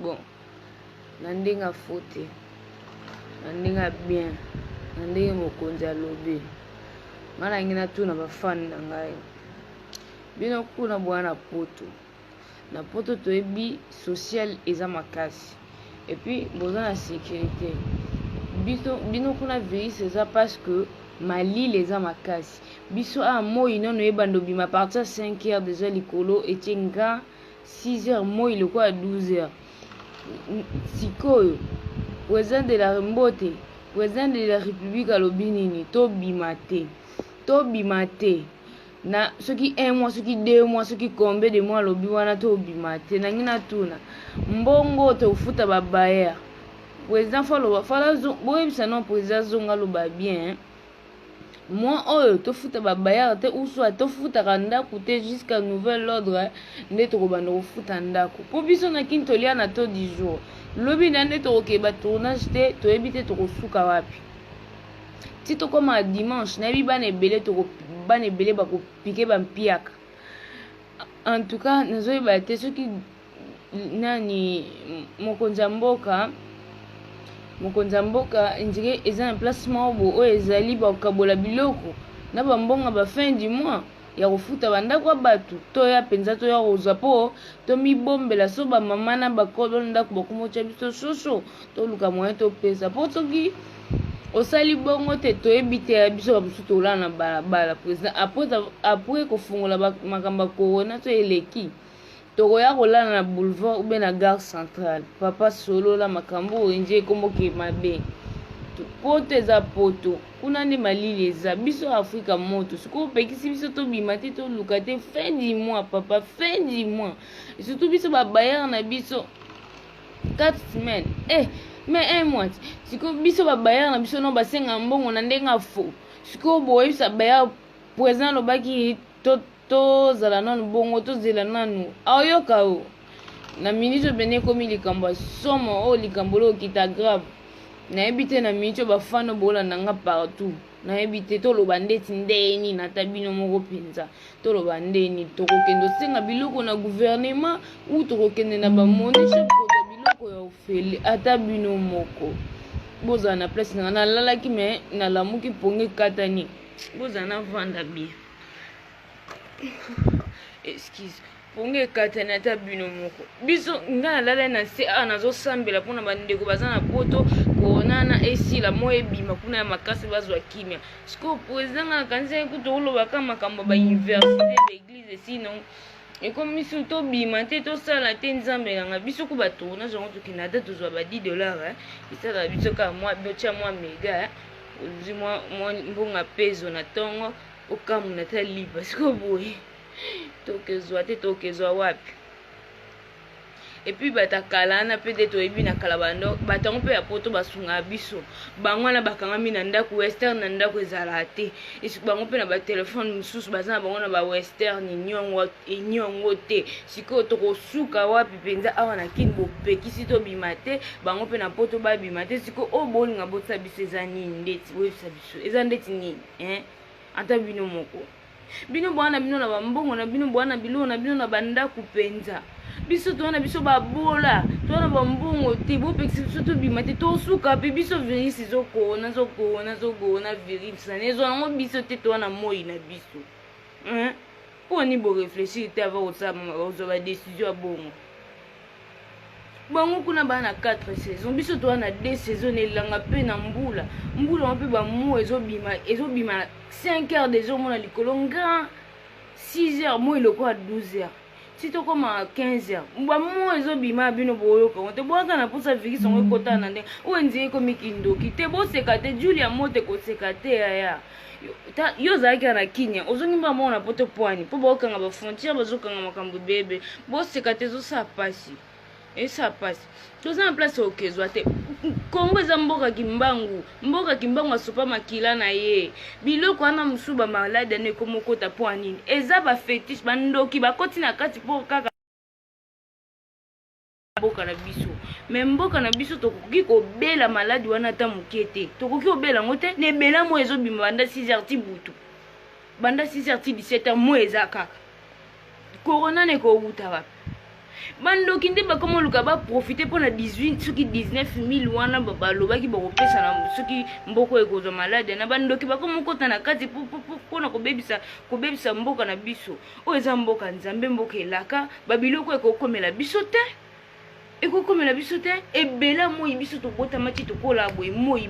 bon nandinga faute nandinga bien nandinga mokonzi alobi ngana ngina tu na bafani na ngai bino kuna bwana poto na poto toyebi social eza makasi et puis boza na sécurité bino kuna virus eza parce que malili eza makasi biso a moi nono yebanda obima partir 5 heures déjà likolo etie nga 6 heures moi le quoi à 12 heures sikoyo président de la mbote président de la république alobi nini tobima te na soki 1 mois soki 2 mois soki combien de mois alobi wana tobima te nangi na tuna mbongo tofuta babaya président fala boyebisa non président zonga loba bien moi oyo tofuta babaya te uswa tofutaka ndako te jusqu'à nouvel ordre nde tokobanda kofuta ndako po biso na kini tolia na to 10 jours lobi na nde tokokeba tournage te toyebi te tokosuka wapi ti tokoma dimanche nayebi bana ebele bakopike bampiaka en tout cas nazoyeba te soki nani mokonzi ya mboka indire eza na place moko oyo ezali bakabola biloko na bambonga ba fin du mois ya kofuta bandako ya bato toya mpenza toya kozwa po tomibombela so bamama na bakolo ndako bakomotya biso soso toluka moyen topesa po soki osali bongo te toyebi te ya biso bamosusu tolala na balabala président apres kofungola makambo ya corona to eleki tokoya kolala na boulevard ube na gare centrale papa solola makambo oyo nje ekomoke mabe poto eza poto kuna nde malili eza biso afrika moto sikoyo opekisi biso tobima te toluka te fin du mois papa fin du mois surtout biso babayare na biso 4 semaines mais 1 mois sikoyo biso babayare na biso no basenga mbongo na ndenga fo sikoyo boyebisa bayare président alobaki tozala nanu bongo tozela nanu aoyoka o na minute bene komi likambo ya somo oyo likambo lo okita grave nayebi te na minute oyo bafano boolanda nga partout nayebi te toloba ndeti ndeni na ta bino moko mpenza toloba ndeni tokokende osenga biloko na gouvernement ou tokokende na bamonishe kozwa biloko ya ofele ata bino moko bozala na place nanga nalalaki me nalamuki ponge katani bozala na vanda bien excuse ponge katani ata bino moko biso nga nalala na se nazosambela mpona bandeko baza na poto koonana esila moyo ebima kuna ya makasi bazwa kimia sikoyo président nga nakanisa kuto olobaka makambo ya bauniversité baeglise sinon ekomi su tobima te tosala te nzambe nanga biso ku batournage yango tokende ata tozwa ba $10 esalaka biso kaka botya mwa mega ozwi mwa mbonga peso na ntongo okamuna ta liba sikoyo boye tokezwa te tokezwa wapi epuis batakalana mpe nde toyebi na kala batango mpe ya poto basungaka biso bango wana bakangami na ndako western na ndako ezala te esiko bango mpe na batelefone mosusu baza na bango na bawestern enyongo te sikoyo tokosuka wapi mpenza awa na kini bopekisi tobima te bango mpe na poto babima te sikoyo oyo bolinga botisa biso eza nini ndeti boyebisa biso eza ndeti nini ata bino moko bino bwana bino na bambongo na bino bwana biloko na bino na bandako mpenza biso towana biso babola towana bambongo te bopekisa biso tobima te tosuka mpe biso virus zokona virus na ezwa nango biso te towana moi na biso mponi boreflechir te ava kozwa badesizio ya bongo bango kuna baa na 4 saison biso towana 2 saison elanga mpe na mbula ngo mpe bamo ezobima 5 heures des omona likolo nga 6 heures moi iloko ya 12 heures si tokoma 15 heures bamo ezobima bino boyoka te boyaka na mposa virus yango ekotana na ndenge oyo nzela ekomi kindoki te boseka te julia mote koseka te yaya yo ozalaki na kinya ozongi mba mona poto pwani mpo baokanga bafrontiere bazokanga makambo bebe boseka te ezosala pasi esa pasi toza na place okezwa te kongo eza mboka kimbangu asopa makila na ye biloko wana mosusu bamaladi ano ekomokota mpo anini eza bafetiche bandoki bakoti na kati mpo kaka mboka na biso me mboka na biso tokoki kobela maladi wana ata moke te tokoki kobela yango te na ebela mo ezobima banda 6 heures ti butu banda 6 heures ti 17 heures mo eza kaka korona nekowuta wapi bandoki nde bakoma luka baprofite mpona 18 soki 19 000 wana balobaki bakopesa na soki mboko ekozwa malade na bandoki bakoma okota na kati mpona kobebisa mboka na biso oyo eza mboka nzambe mboka elaka babiloko ekokomela biso te ebela moi biso tobotama ti tokola boye moi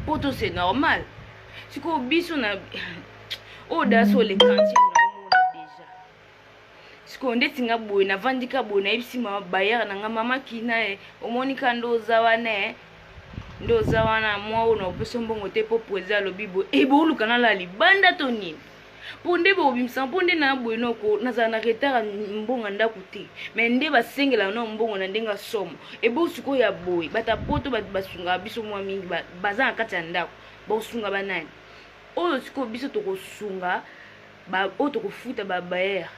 poto c'est normal sikoyo biso na oyo daso lekanti sikoyo ndeti nga boye navandika boye nayebisi mama bayere na nga mama kina omonika ndoza wana mwa oyo na opesa mbongo te mpo preza alobi boye ebooluka nala libanda to nini mpo nde bobimisa mpo nde na boye noko nazala na retard mbongo ndako te me nde basengela na mbongo na ndenge somo sikoyo ya boye bata poto basunga biso mwa mingi baza na kati ya ndako baosunga banani oyo sikoyo biso tokosunga oyo tokofuta babayere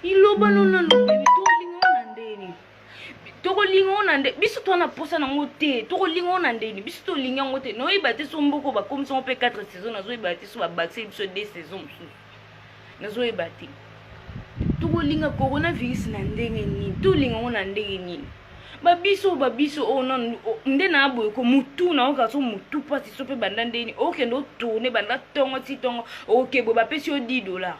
iloba nona lobebi tokolinga na nde biso twana posa nango te tokolinga na ndeni biso tolinga yango te noyeba te so mboko bakomisa mpe 4 saison nazoyeba te so babakise biso 2 saison mosusu nazoyeba te tokolinga coronavirus na ndenge nini tolinga ngo na ndenge nini babiso nde na aboye ko mutu na oka so mutu pasi so pe banda ndeni okende otourne banda tongo ti tongo okebo bapesi yo $10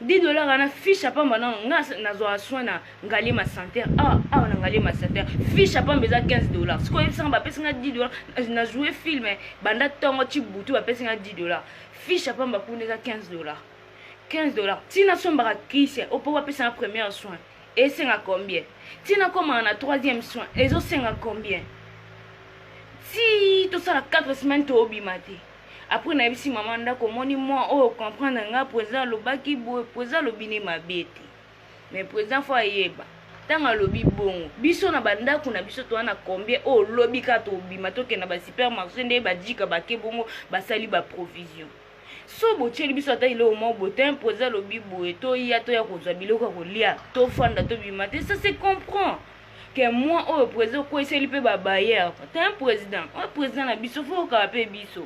$10 ana fiche apamba na nga nazwa soin na Ngalema Santé na Ngalema Santé fiche apamba eza $15 sikoyo ebisanga bapesi nga $10 na jouer film banda tongo ti butu bapesi nga $10 fiche apamba kuna eza $15 tina sombaka kisi opo bapesa na première soin esenga combien tina komana na 3e soin ezosenga combien ti tosala 4 semaines toobima te après nayebisi mama ndako omoni mwa oyo comprendre nga président alobaki boye président alobi ne mabe te mais président fo ayeba ntango alobi bongo biso na bandako na biso towana combien oyo olobi ka tobima tokenda basupermarché nde badika bake bongo basali baprovision so botieli biso ata ile omwa botin président alobi boye toya kozwa biloko ya kolia tofanda tobima te ça se comprend que moi oyo président okweseli mpe babayere ta un président oyo président na biso fo okaba mpe biso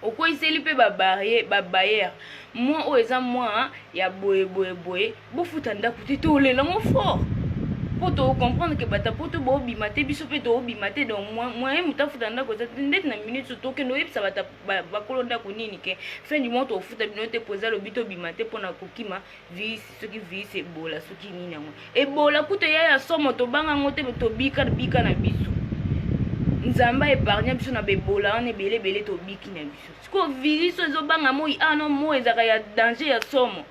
okweseli mpe babayere moi oyo eza mwa ya boye bofuta ndako te tolelango fort po tocomprendre ke bata po to boobima te biso mpe toobima te donc moyen moto afuta ndako eza te ndeti na minute tokende oyebisa bata bakolo ndako nini ke fin du mois tofuta bino te po eza lobi tobima te mpona kokima virus soki virus ebola soki nini yango ebola kuta eya ya somo tobanga yango te tobika na biso nzambe epargne biso na bebola wana ebele tobiki na biso sikoyo virus ezobanga moi ano mo ezaka ya danger ya somo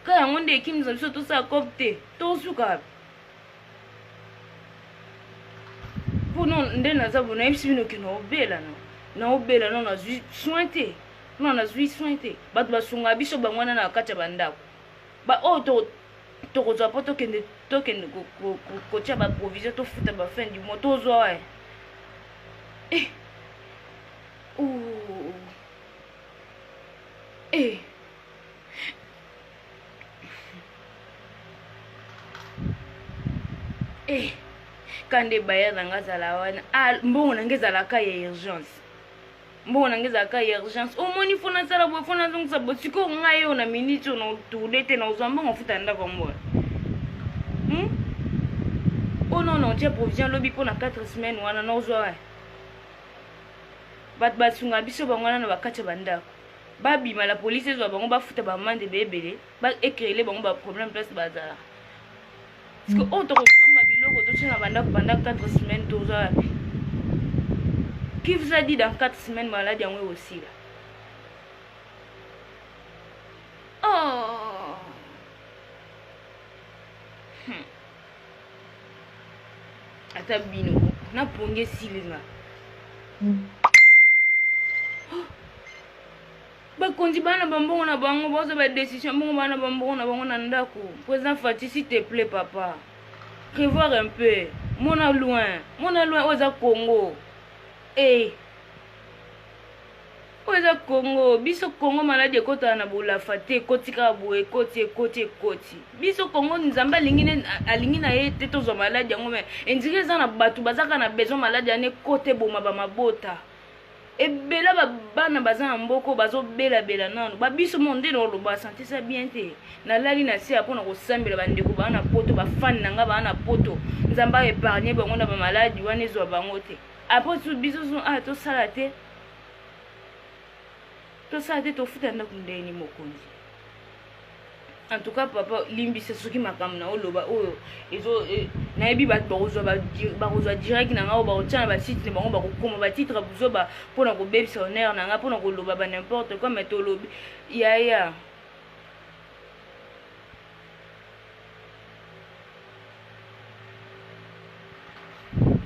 ka yango nde ekimisa biso tosala cop te tosuka pono nde naza bona yebisi bino ke naobela no nazwi soin te bato basunga biso bango wana na kati ya bandako oyo tokozwa po tokende kotia baprovision tofuta bafin du mois tozwa waye kande bayere na nga zala wana mbongo nange ezalaka ya urgence omoni fo nasala boye fo nazongisa boye sikoyo ngai oyo na minute oyo tourne te naozwa mbongo futa ndako mboya oyo nono otia provision lobi mpo na 4 semaines wana naozwa waye bato basunga biso bango wana na bakati ya bandako babima la polisi ezwa bango bafuta bamande ebele baekrele bango baproblème place bazala parce que oyo tokosomba biloko totia na bandako pendant 4 semaines tozwa wapi qui vous a dit dans 4 semaines malade yango ekosila ata bino napongi esilinga bakonzi bana bambongo na bango bazwa badécision bongo bana bambongo na bango na ndako président Fati s'il te plaît papa prévoir un peu mona loin oyo eza Congo oyo eza Congo biso Congo maladi ekotala na bolafa te ekoti kaka boye ekoti biso Congo nzambe alingi na ye te tozwa maladi yango me endiri eza na bato bazaka na besoin maladi yana ekote boma bamabota ebela bana baza na mboko bazobela nano babiso monde no lo basanté ça bien te nalali na se apona kosambela bandeko bana na poto bafani nanga bana na poto nzamba épargner bango na ba maladie wana ezwa bango te après tout biso so tosala te tofuta ndako ndeni mokonzi. En tout cas papa limbisa soki makambo na oloba oyo ezo nayebi bato bakozwa direct na nga bakotia na basite na bango bakokoma batitre buzoba mpona kobebisa honneur na nga mpona koloba ba n'importe quoi mais tolobi yaya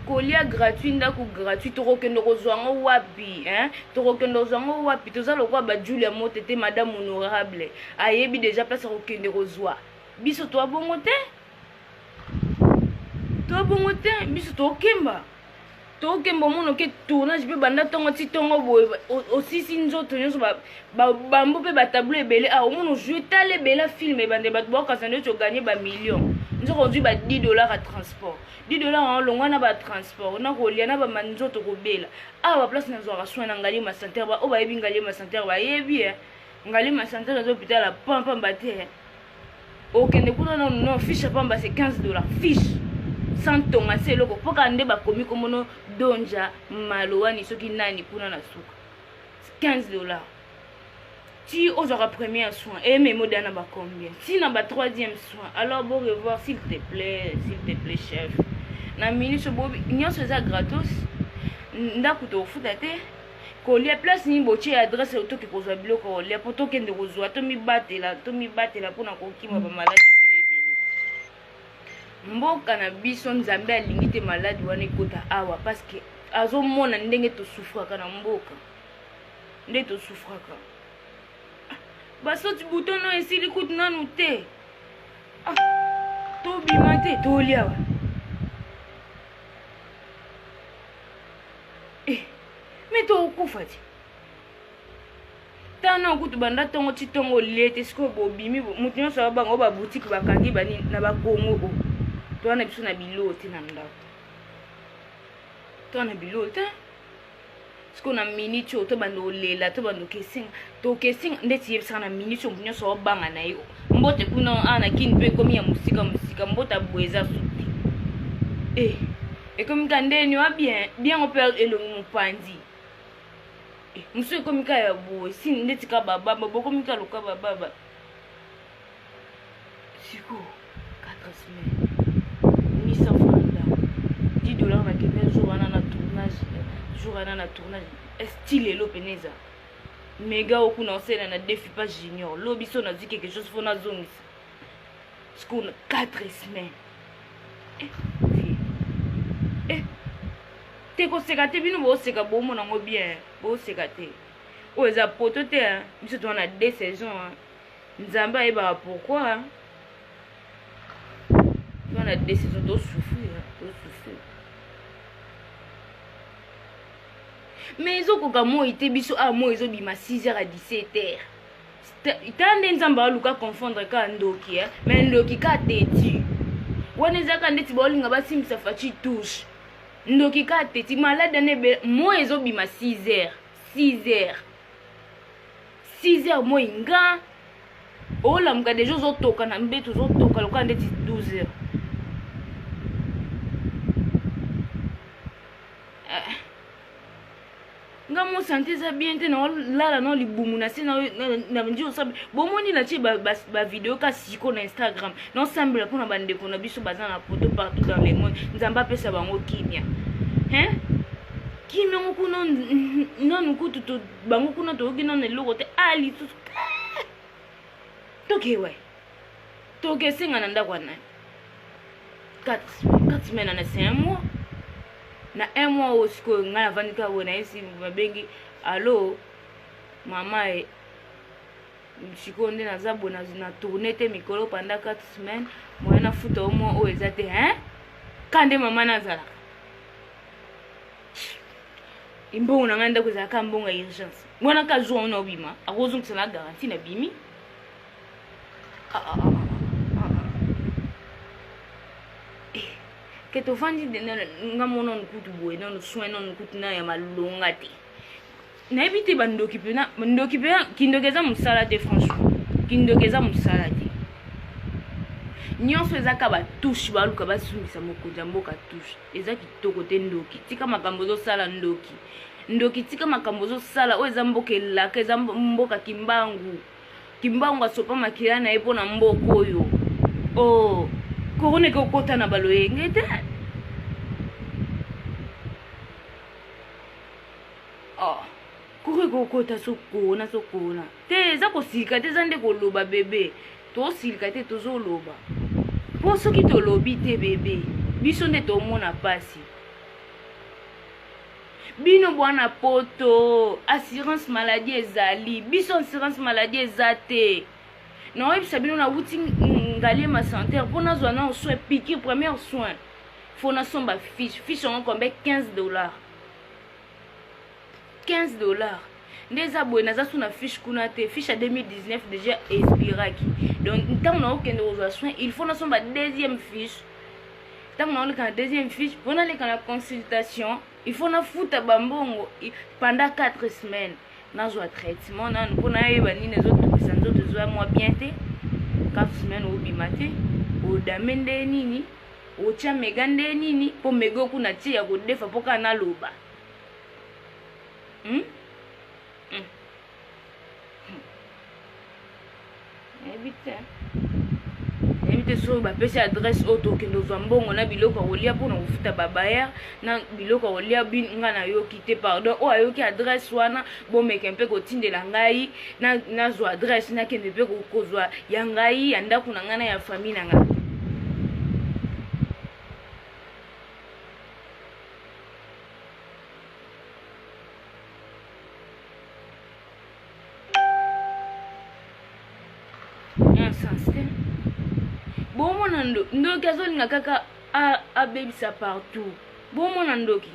kolia gratuit ndako gratuit tokokende kozwa ngo wapi tokokende kozwa ngo wapi toza lokwa bajulia motete madame honorable ayebi déjà place akokende kozwa biso toabongo te biso tokemba mono ke tournage mpe banda ntongo ti ntongo boye osisi nzoto nyonso bambo mpe batableau ebele omona ojue tala ebele film ebande bato bakokasa nde toganye bamillion nzoko ozwi ba $10 ya transport $10 olongwa na batransport na kolia na bamanzoto kobela awa baplace nazwaka soin na ngali masantere oyo bayebi ngali masantere bayebi ngali masantere eza hôpital pamba te okende kuna no fiche pamba c'est $15 fiche sans tonga se eloko mpoka nde bakomi komono donja malowani soki nani kuna na suka $15 ti ozwaka premier soin ememo dana bacombien ti na ba troisième soin alors bon revoir s'il te plaît chef na ministre bobi nyonso eza gratos ndako tofuta te kolia place ni botie adresse otoki kozwa biloko kolia po tokende kozwa tomibatela mpona kokima bamaladi ebele mboka na biso nzambe alingi te maladi wana ekota awa parce que azomona ndenge tosufraka na mboka nde tosufraka basoti butono esili kutu nanu te tobima te tolia wa me tokufa ti tana okutu banda ntongo ti ntongo olie te sikoyo bobimi moto nyonso abango babutike bakangi banini na bakongo o towana biso na biloo te na ndako towana biloo te sikoyo na minute oyo tobanda olela tobanda tokesinga nde tiyebisaka na minute oyo moto nyonso obanga na ye mbote kuna ana kini mpe ekomi ya mosika mbote aboye eza su te ekomi ka ndeni wa bien ope elongi mopanzi mosu ekomi ka ya boye si ndeti ka bababa bokomi ka loka bababa siko 4 semaines 800 francs $10 na kende jour wana na tournage style elo peneza mega okuna osela na défi pas junior lo biso na dit quelque chose fo na zongisa siko 4 semaines te koseka te bino booseka bomona ngo bien booseka te oyo eza poto te biso toza na 2 saisons nzambe ayebaka pourquoi toza na 2 saisons tosouffrir mais ezokoka moi te biso moi ezobima 6h à 17h ta nde nzambe aluka confondre ka ndoki mais ndoki ka teti wana ezaka ndeti baolinga basimbisa faci touche ndoki ka teti malade nebe moi ezobima 6h moi nga olamuka deja ozotoka na mbeto ozotoka lokola ndeti 12h nga mo santé eza bien te na olala na libumu na se na ndi osabe bomoni na tie ba video ka siko na Instagram na osambela mpona bandeko na biso baza na poto partout dans le monde nzambe apesa bango kimia kimia ngo kuna nanu kutu bango kuna toyoki nanu eloko te lisusu tokesenga na ndako na 4 semaines na 5 mois na 1 mois oyo sikoyo ngai navandi kaka boye na ye si babengi alo mama sikoyo nde naza boye na tourne te mikolo panda 4 semaines moye nafuta omwa oyo eza te ka nde mama nazalaka imbongo na ngai ndako ezalaka mbongo ya urgence wana ka jour wana obima akozongisa na garanti na bimi ke tovandi nga mona nukutu boye nano soin nano nukutu na ya malonga te nayebi te bandoki pena kindoki eza mosala te franchement kindoki eza mosala te nyonso eza ka batushe baluka basungisa mokonzi ya mboka tushe eza kitoko te ndoki tika makambo ozosala ndoki tika makambo ozosala oyo eza mboka elaka eza mboka kimbangu asopa makila na ye mpo na mboka oyo koroneke okota na baloyenge te koreko okota sokona te eza kosilika te eza nde koloba bebe tosilika te tozoloba mpo soki tolobi te bebe biso nde tomona pasi bino bwana poto assurance maladie ezali biso assurance maladie eza te naoyebisa bino nawuti ngalie ma santere mpo nazwa na soin piqûre première soin fo nasomba fiche yango combien $15 nde eza boye naza so na fiche kuna te fiche ya 2019 déjà expiraki donc ntango naokende kozwa soin il faut nasomba deuxième fiche ntango naoleka na deuxième fiche mpo naleka na consultation il faut nafuta bambongo pendant 4 semaines nazwa traitement nanu mpo nayeba nini ezotokisa nzoto ezwa mwa bien te 4 semaines obima te odame nde nini otya mega nde nini mpo mega okuna tie ya kodefa mpo kaka naloba ebite so bapesi adresse oyo tokende ozwa mbongo na biloko ya kolia mpona kofuta babayere na biloko ya kolia nga nayoki te pardon oyo ayoki adresse wana bomeka mpe kotindela ngai nazwa adresse nakende mpe kozwa ya ngai ya ndako na ngai na ya famille na ngai bomona ndoki azolinga kaka abebisa partout bomona ndoki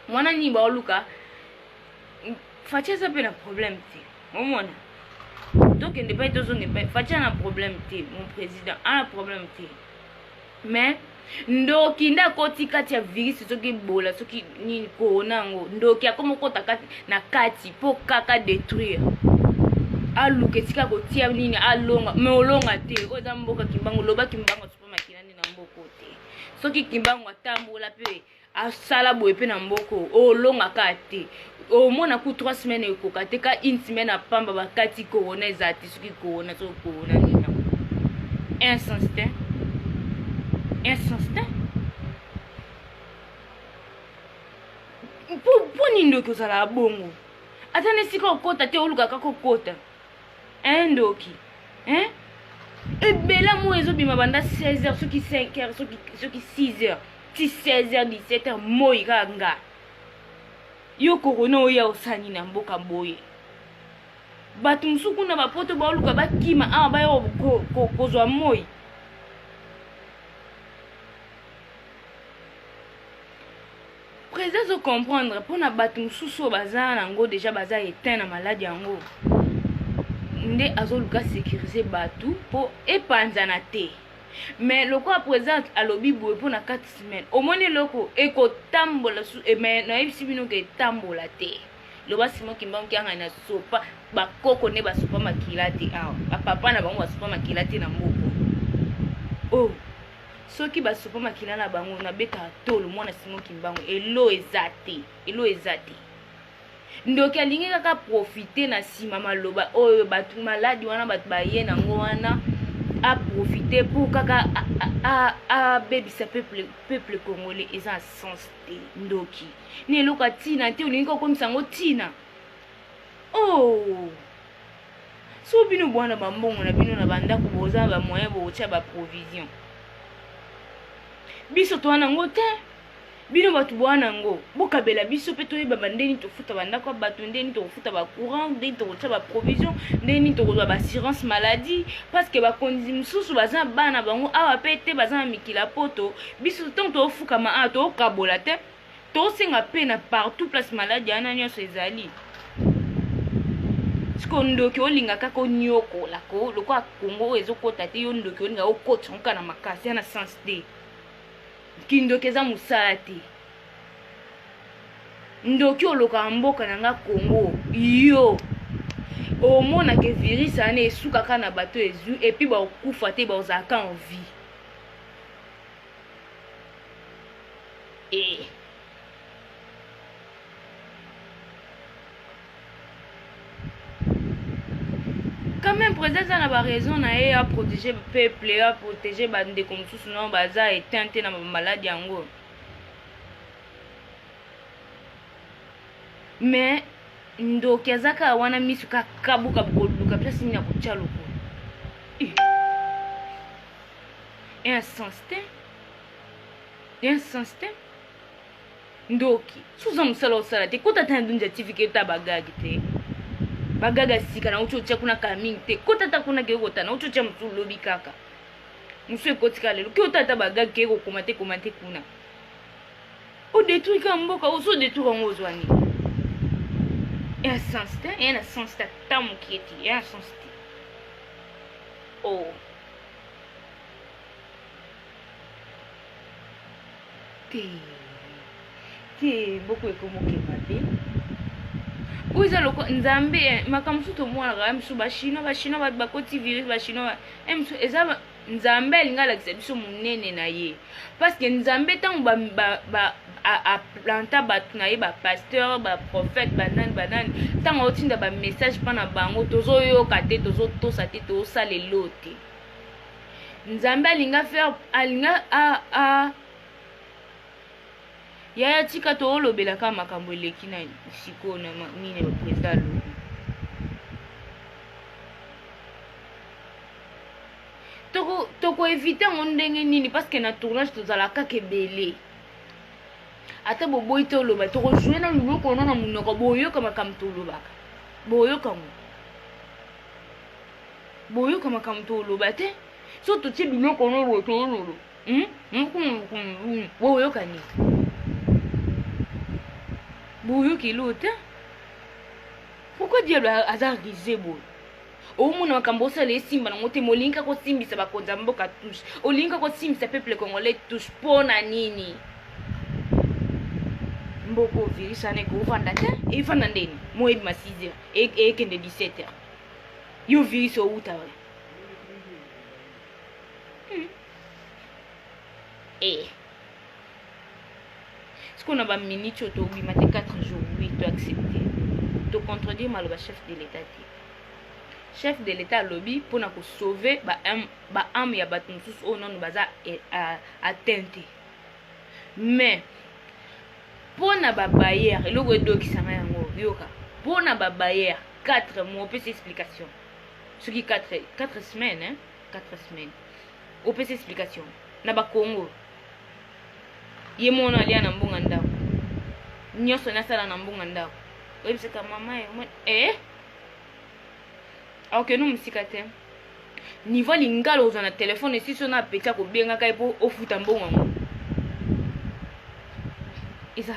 mwana nini baoluka fatia eza mpe na problème te omona tokende pai tozonge pai fatia na problème te mon président ana problème te mais ndoki nde akoti kati ya virus soki ebola soki nini korona yango ndoki akoma okota kati na kati mpo kaka détruire aluka esika kotia nini alonga me olonga te oyo eza mboka kimbangu loba kimbangu asupa makila nde na mboko te soki kimbangu atambola mpe asala boye mpe na mboko olongaka te omona ku 3 semaines ekoka te ka 1 semaine apamba bakati korona eza te soki korona soki korona nina insenstin mpo nini ndoki ozala bongo ata na esika okota te olukaka kokota ndoki ebela mo ezobima banda 16h soki 5h soki 6h ti 16h 17h moi kanga yo korona oya osani na mboka boye bato mosusu kuna bapoto baoluka bakima awa baya kozwa moi président zo comprendre mpona bato mosusu oyo baza nango deja baza éteint na maladi yango nde azoluka sécuriser bato mpo epanzana te mais lokola président alobi boye mpona 4 semaines omoni eloko ekotambola mais nayebisi bino ke etambola te loba simo kimbangu kianga na sopa bakoko nde basopa makila te awa bapapa na bango basopa makila te na mboko soki basopa makila na bango nabetaka tolo mwana simo kimbangu elo eza te ndoki alingi kaka profite na nsima maloba oyo bato maladi wana bato baye nango wana aprofite mpo kaka abebisa peuple congolais eza sens te ndoki ni eloko atina te olingi kokomisa yango tina so bino bwana bambongo na bino na bandako boza bamoyen botya baprovision biso towana ngo te bino bato bwana ngo bokabela biso mpe toyeba bandeni tofuta bandako bato ndeni tokofuta bacourant ndeni tokotya baprovision ndeni tokozwa baassurance maladie parce que bakonzi mosusu baza bana bango awa mpe te baza na mikila poto biso ntango tofukama awa tokabola te tosenga mpe na partout place maladie wana nyonso ezali siko ndoki olinga kaka onyokolako lokola kongo oyo ezokota te yo ndoki olinga okota nkoka na makasi ya na sens te kindoki eza mosala te ndoki oloka mboka nanga Congo yo omona ke virus ane esukaka na bato ezu et puis bakufa te bazaka en vie et quand même président ça n'a pas raison na à protéger le peuple à protéger bande comme sous non baza éteint na maladie yango mais ndoki azaka wana misu kabuka boluka place mina kutia loko insensé ndoki suza musala osala te kota ta ndunja certificate ta bagagi te bagaga sika na ucho kuna kaming te kota ta kuna ke kota na ucho cha mtu lobi kaka musu ekotika lelo ke otata bagagi ke ko komate kuna o détruire ka mboka o so détruire ngozwani insensé tamu kieti insensé oh te beaucoup ekomokema te oza loko nzambe makamsu to mwana ga msu bashino bakoti virus bashino msu eza nzambe alinga lakisa biso munene na ye parce que nzambe tango a planta batu na ye ba pasteur ba prophète banani tango otinda ba message pana bango tozo yoka te tozo tosa te to salelo te nzambe alinga faire alinga a yaya tika to olobela ka makambo eleki na siko na nini ba president lo toko éviter on ndenge nini parce que na tournage tozala ka kebele ata boboyi te oloba toko jouer na luboko na munoko boyoka makambo to olobaka boyoka makambo to oloba te so totie biloko na boto ololo boyoka ni boyoki l'autre pourquoi diable hasard gizebo omuna makambo osala esimba na ngote molinga ko simbisa bakonza mboka touche olinga ko simbisa peuple congolais touche pona nini mboko virus ane ko vanda te e vanda ndeni moyebi ma 6h e kende 17h yo virus o uta we ce qu'on a ba minute to oui maté 4 jours oui to accepter to contredire maloba chef de l'état chef de l'état lobby pour na ko sauver ba am ya batu mususu o non baza atteinte mais pour na ba barrière eloko edoki sanga yango yoka pour na ba barrière 4 mois peut explication ce qui 4 semaines hein 4 semaines au peut explication na ba Congo ye mona alia na mbunga ndako nyoso nasala na mbunga ndako webiseka mama ok no musika te niveau lingalo oza na telefone siso na pecha ko benga kai po ofuta mbongo ngo isa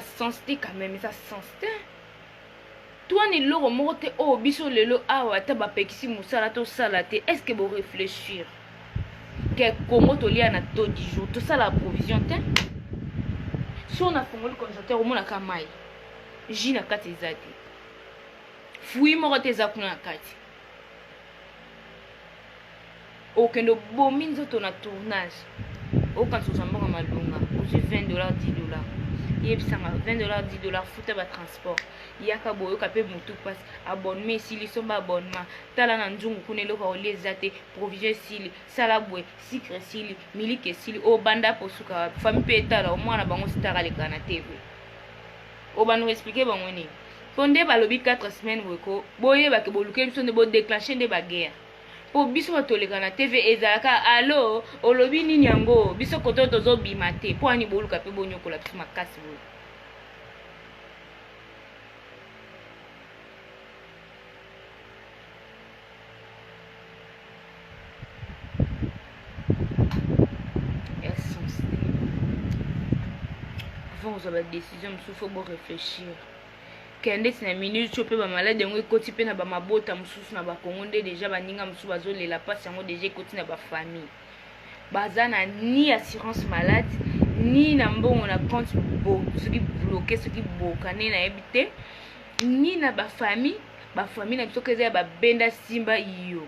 sensé quand même isa sensé toi ni loro moko te o biso lelo awa ta ba pekisi musala to sala te est-ce que bo réfléchir que Congo tolia na to 10 jours tout ça la provision te si on a fongoli congélateur au mona ka mai jina kati ezati fui moko te eza kuna na kati okendo bomi nzoto na tournage okanisa ozambonga malunga ozwi $20 $10 yebisanga $20 $10 futa ba transport yaka boyoka pe mutu passe abonnement esili somba abonnement tala na nzungu kuna eloko olia eza te provision esili sala bwe sucre esili miliki esili obanda posuka famille pe etala omwana bango sitaka leka na tv obanda expliquer bango nini po nde balobi 4 semaines boyeko boyebake boluke biso nde bodéclenche nde baguerre po biso batoleka na tv ezalaka alo olobi nini yango biso koto tozobima te po ani boluka pe bonyokola biso makasi boye vous avez des décisions, il faut réfléchir. Kende na minute chope ba malade ngo ekoti pe na ba mabota mususu na ba Congo nde déjà baninga mususu bazolela pasi yango déjà ekoti na ba famille bazana ni assurance malade ni na mbongo na compte soki bloqué soki bokane nayebi te, ni na bafamille na biso ko eza ya babenda simba iyo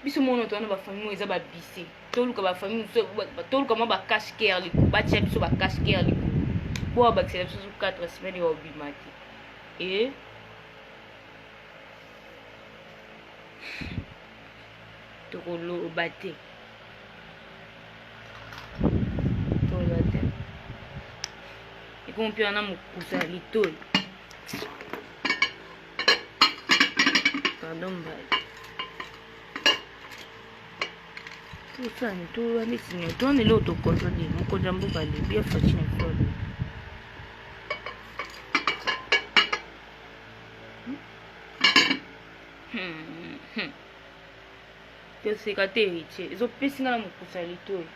biso mono towana bafamille oyo eza babise toluka bafamille toluka mwa bacache care liku batia biso bacache care liku po abakisela biso 4 semaines ya obima te tokoloba te ikomo mpe wana mokusa ya litoi pardon mbali tosani towanesini tone leo tokontrole mokonzi ya mboka alebi afaci na fole toseka te héritier ezopesi nga na mokusa ya litoi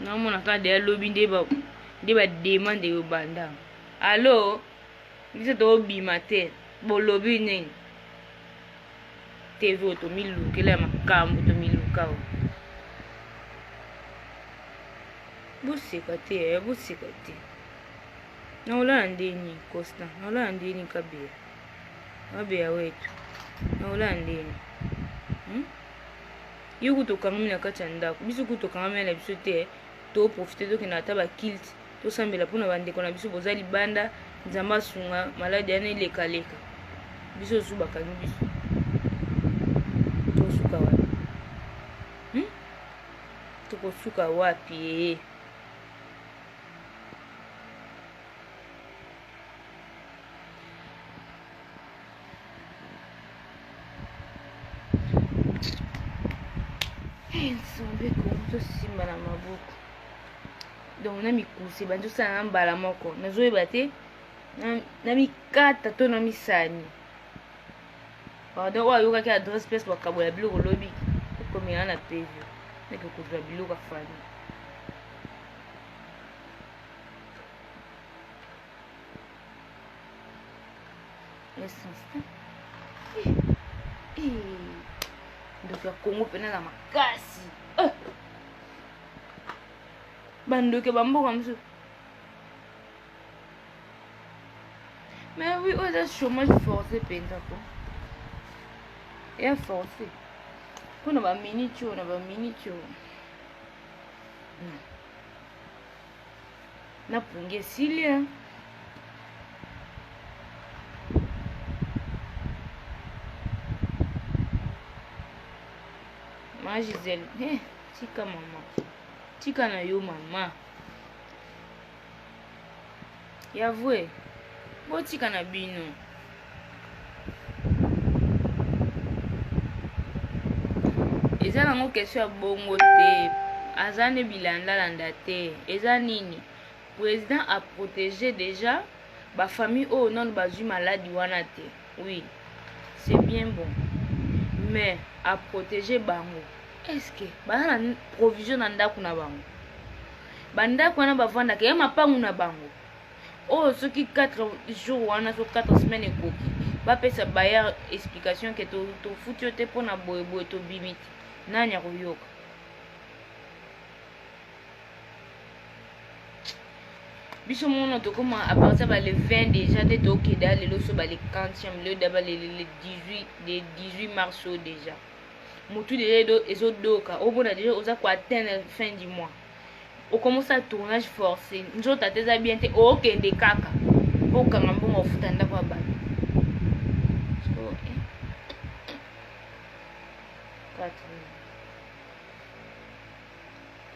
namona kaka deya lobi nde bademande yo banda alo biso tobima te bolobi nini tv oyo tomilukela ya makambo tomiluka o boseka te naolala ndeni Constant naolala ndeni kabeya wetu naolala ndeni yo kutokangami na kati ya ndako biso kutokangami na biso te toprofite tokenda ata bakilte tosambela mpona bandeko na biso boza libanda nzambe asunga maladi yana elekaleka biso osu bakangi biso tosuka wapi tokosuka wapi nzambe kongo tosimba na maboko donc na mikuse bandi osala na mbala moko nazoyeba te na mikata to na misani pardon oyo ayokaki adresse place bakabola biloko lobi okomela na pevio neke kozwa biloko afani ndoki ya kongo mpena na makasi bandoki bamboka mosusu mais oui oyo eza chômage forcé mpenza po eya forcé mpona baminiti oyo napungi esili ma Gisèle tika mama tika na yo mama yavue botika na bino eza nango question ya bongo te aza ne bilandalanda te eza nini président a protégé déjà bafamille oyo nano bazwi maladi wana te oui c'est bien bon mais a protégé bango est-ce que baza na provision na ndako na bango bandako wana bavandaka ya mapangu na bango oyo soki 4 jours wana so 4 semaines ekoki bapesa baya explication ke tofuti yo te mpona boyeboye tobimi te nani akoyoka biso mono tokoma à partir ba le 20 déjà te tokeda lelo so ba le 40e le daba le 18 mars déjà mutu déjà ezodoka obona déjà oza ko atteindre fin du mois on commence à tournage forcé nzo tateza bien te okende kaka okanga mbongo ofuta ndako ba so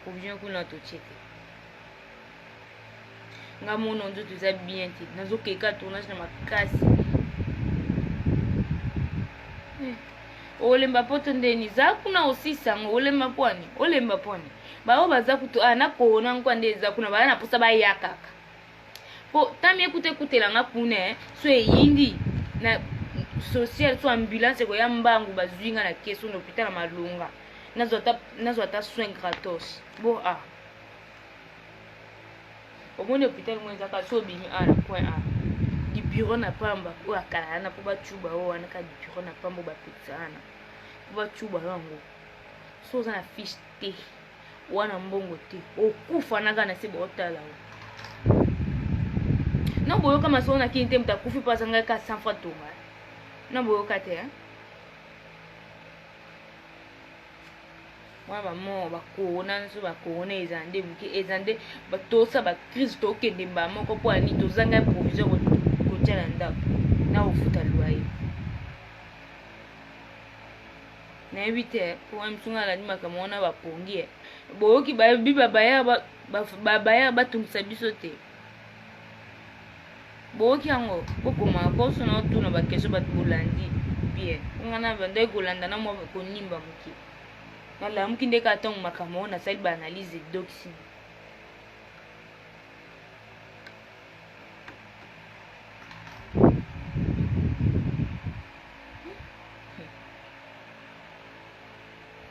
provision kuna tochete nga mono nzo tuza bien te nazokeka tournage na makasi olemba poto ndeni za kuna osisango olemba pwani bao baza kutu na kona nkwa ndeza kuna bana posa baya kaka po tami ekutela nga kuna so eyindi na social so ambulance ko ya mbangu bazwinga na keso no hôpital na Malunga nazo ata soin gratos bo omoni hôpital mwenza ka so bimi na point A di bureau na pamba o akala na po ba chuba o wana ka di bureau na pamba ba pizana po ba chuba yango so za na fiche te wana mbongo te okufa naga na se ba otala o na boyoka maso na kinte mtakufi pasanga ka 100 fois tonga na boyoka te hein wana bamo bakona nso bakona ezande muke ezande batosa ba crise tokende mba moko po ani tozanga provision kotiala ndako na ofuta loyer na ebite po msunga la ndima kama ona bapongi boyoki babi babaya batungisa biso te boyoki yango bokoma koso na otuna bakeso batu bolandi bien ngana bande kolanda na mo konimba muke nala muki ndeka tongo makamo na sali ba analyse doxy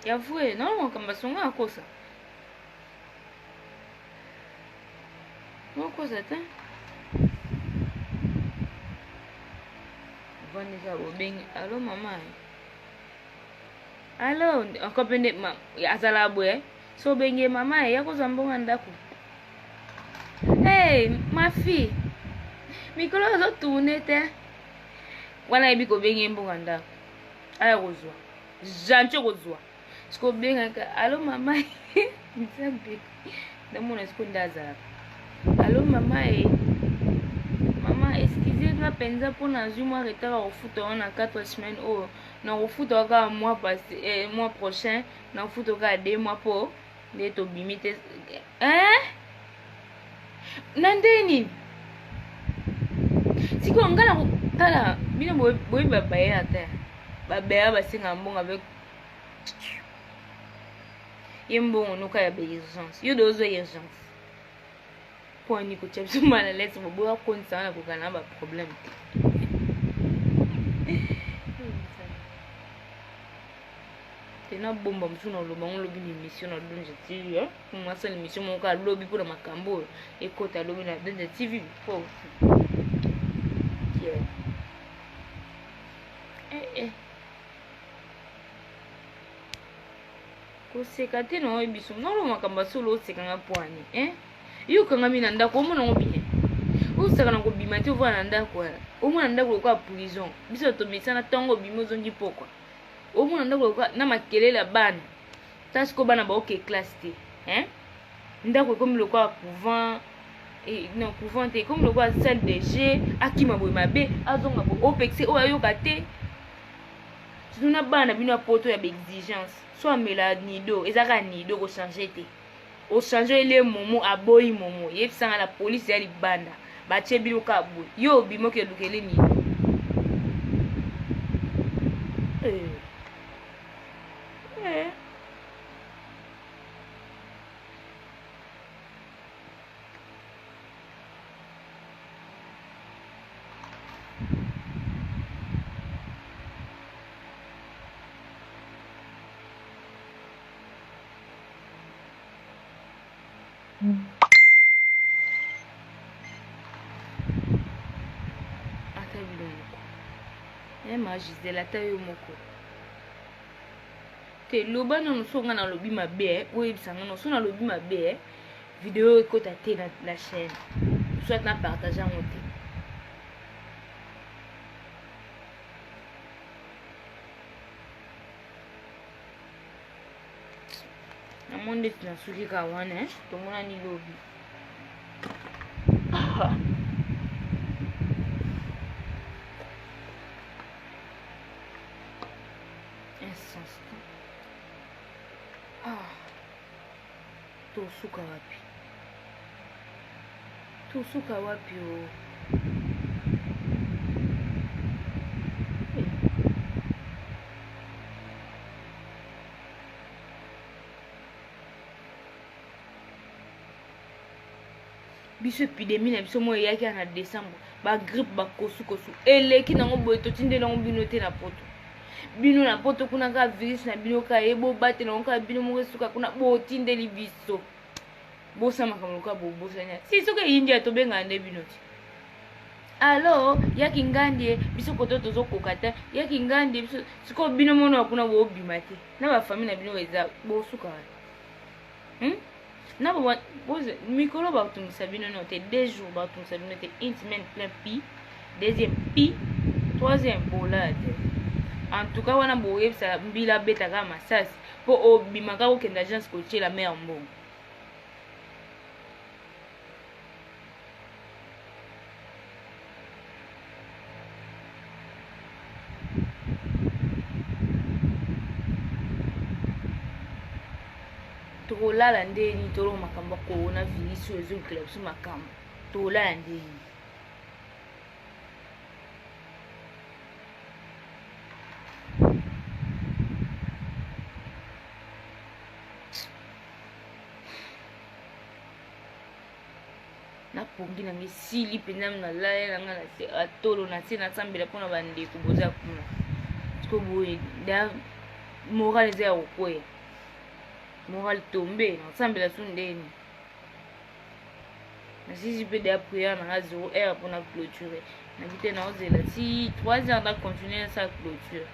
ya vue non kamba songa akosa non kosa ta vanessa bobengi allo mama allo akopende ma azala bwe so benge mama ya koza mbonga ndako hey ma fille mikolo zo tourner te wana ibi ko benge mbonga ndako aya kozwa jancho kozwa siko benga ka allo mama nzambe ndamona siko ndaza allo mama mama excusez-moi penza pour na mois retard au foot on a 4 semaines au na au foot ka mois passé mois prochain na foot ka 2 mois pour les to bimite hein nandeni siko ngala tala bino boy baba ya ta baba ba singa mbonga avec yembongo nuka ya urgence yo dozo urgence pour ni ko chepsu mala let's bobo ko nsana ko kana ba problème tena bomba msuna lo bango lobi ni mission na Donja TV hein moi ça l'émission mon ka lobi pour makambo ekota lobi na Donja TV pour ko sekate no biso no lo makamba solo sekanga poani hein yo kanga mina ndako omona ngo bien usaka na ko bima te ova na ndako omona ndako kwa prison biso to misana tongo bimo zongi pokwa omona ndako kwa na makelela bana tasi ko bana ba ok classe te hein ndako comme le kwa couvent et non couvent te comme le kwa salle de jeu akima boy mabe azonga bo opexe o ayoka te tuna bana bino poto ya exigence soit mela nido ezaka nido ko changer te o changer le momo aboyi momo yebisanga la police ya libanda bache bino ka boy yo bimo ke lukele ni ma Gisela ta yo moko te loba no songa na lobi mabe oyi bisanga no sona lobi mabe vidéo ekota te na la chaîne soit na partager en te na monde na suki ka wana to mona ni lobi Tosuka wapi o biso epidémie na biso mo yaki na décembre ba grippe ba kosu eleki nango boye totinde nango bino te na poto bino na poto kuna ka virus na bino ka ebo bate nango ka bino mo suka kuna botindeli biso bosa makambo ka bobosanya si soki yindi atobenga nde bino ti alo yaki ngandie biso koto tozokoka te yaki ngandie biso sikoyo bino mono kuna boobima te na bafamille na bino eza bosukaka na mikolo bakotungisa bino no te 2 jours bakotungisa bino te 1 semaine plein pi deuxième pi troisième bola te en tout cas wana boyebisa mbila betaka masasi mpo obimaka kokenda agence kotiela mer mbongo tokolala ndeni tolongo makambo ya coronavirus oyo ezolukela biso makambo tokolala ndeni napongi nange esili mpenza nalaelanga na se atolo na se nasambela mpona bandeko boza kuna siko boye da moral eza ya kokwea moral tombe nasambela su ndeni nasisi mpe deya priere nanga 0 heure mpona clôture nabi te naozela si 3 heures na continue nasa clôture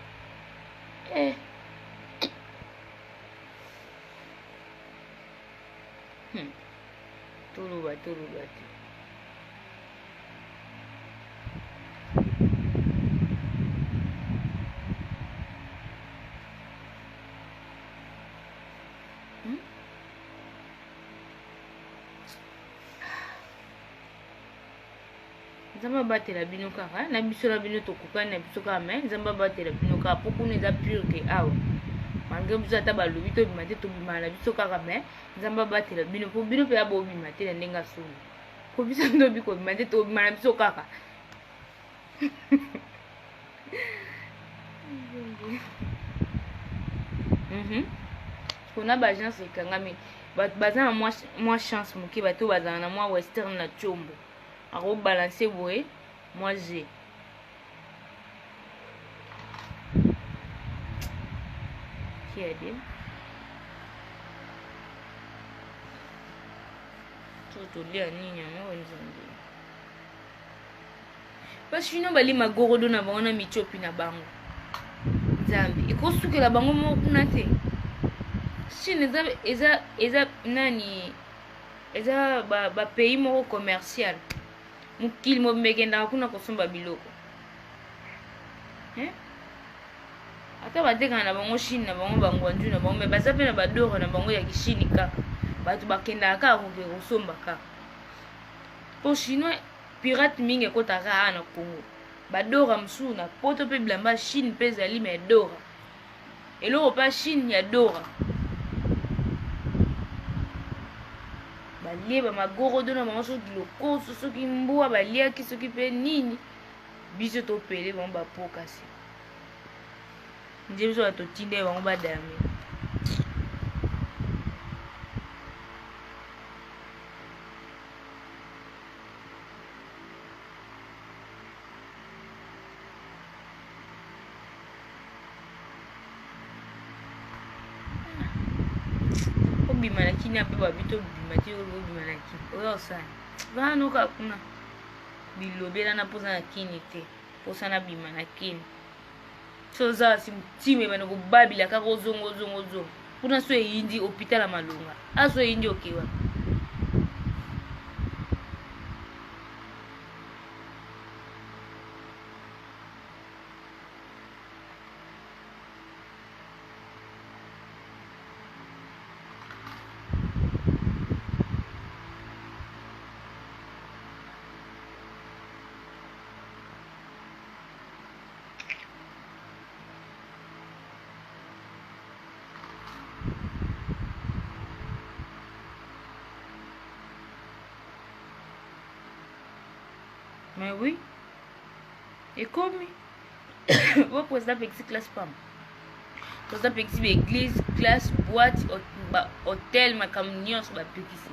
toloba te nzambe abatela bino kaka na biso na bino tokokani na biso kaka me nzambe abatela bino kaka mpo kuna eza pure ke awa malgré biso ata balobi tobima te tobimana na biso kaka me nzambe abatela bino mpo bino mpe abobima te na ndenge asoni po biso ndobi kobima te tobima na biso kaka mpona baagence ekangami bato baza na mwa chance moke bato bazala na mwa western na tiombo akobalanse boye mwa g kiade tolia nini yango nzambe parce fino balima gorodo na bango na mitiopi na bango nzambe ekosukela bango moko kuna te chine eza nani eza bapays moko commercial mokili mobimba ekendaka kuna kosomba biloko ata batekana na bango chine na bango bangwanju na bango me baza mpe na badoro na bango ya kishini kaka bato bakendaka kaka koke kosomba kaka mpo chinois pirate mingi ekotaka aa na congo badora mosusu na poto mpe bilamba chine mpe ezali ma edora eloko mpa chine ya dora balie bamagorodo na bango soki lokoso soki mbwa baliaki soki mpe nini biso topele bango bapokasi nje biso batotinde bango badame obima na kini ape babito obima te obima na kini oyo osana vanoka kuna bilobelana mpoza na kini te mposana bima na kini so oza simtima ebana kobabila kaka ozongo mpona so eyindi hôpital malonga aso eyindi okewa mais oui ekomi bo président pexi classe pam président pexi baeglise classe boîte hôtel makambo nyonso bapekisi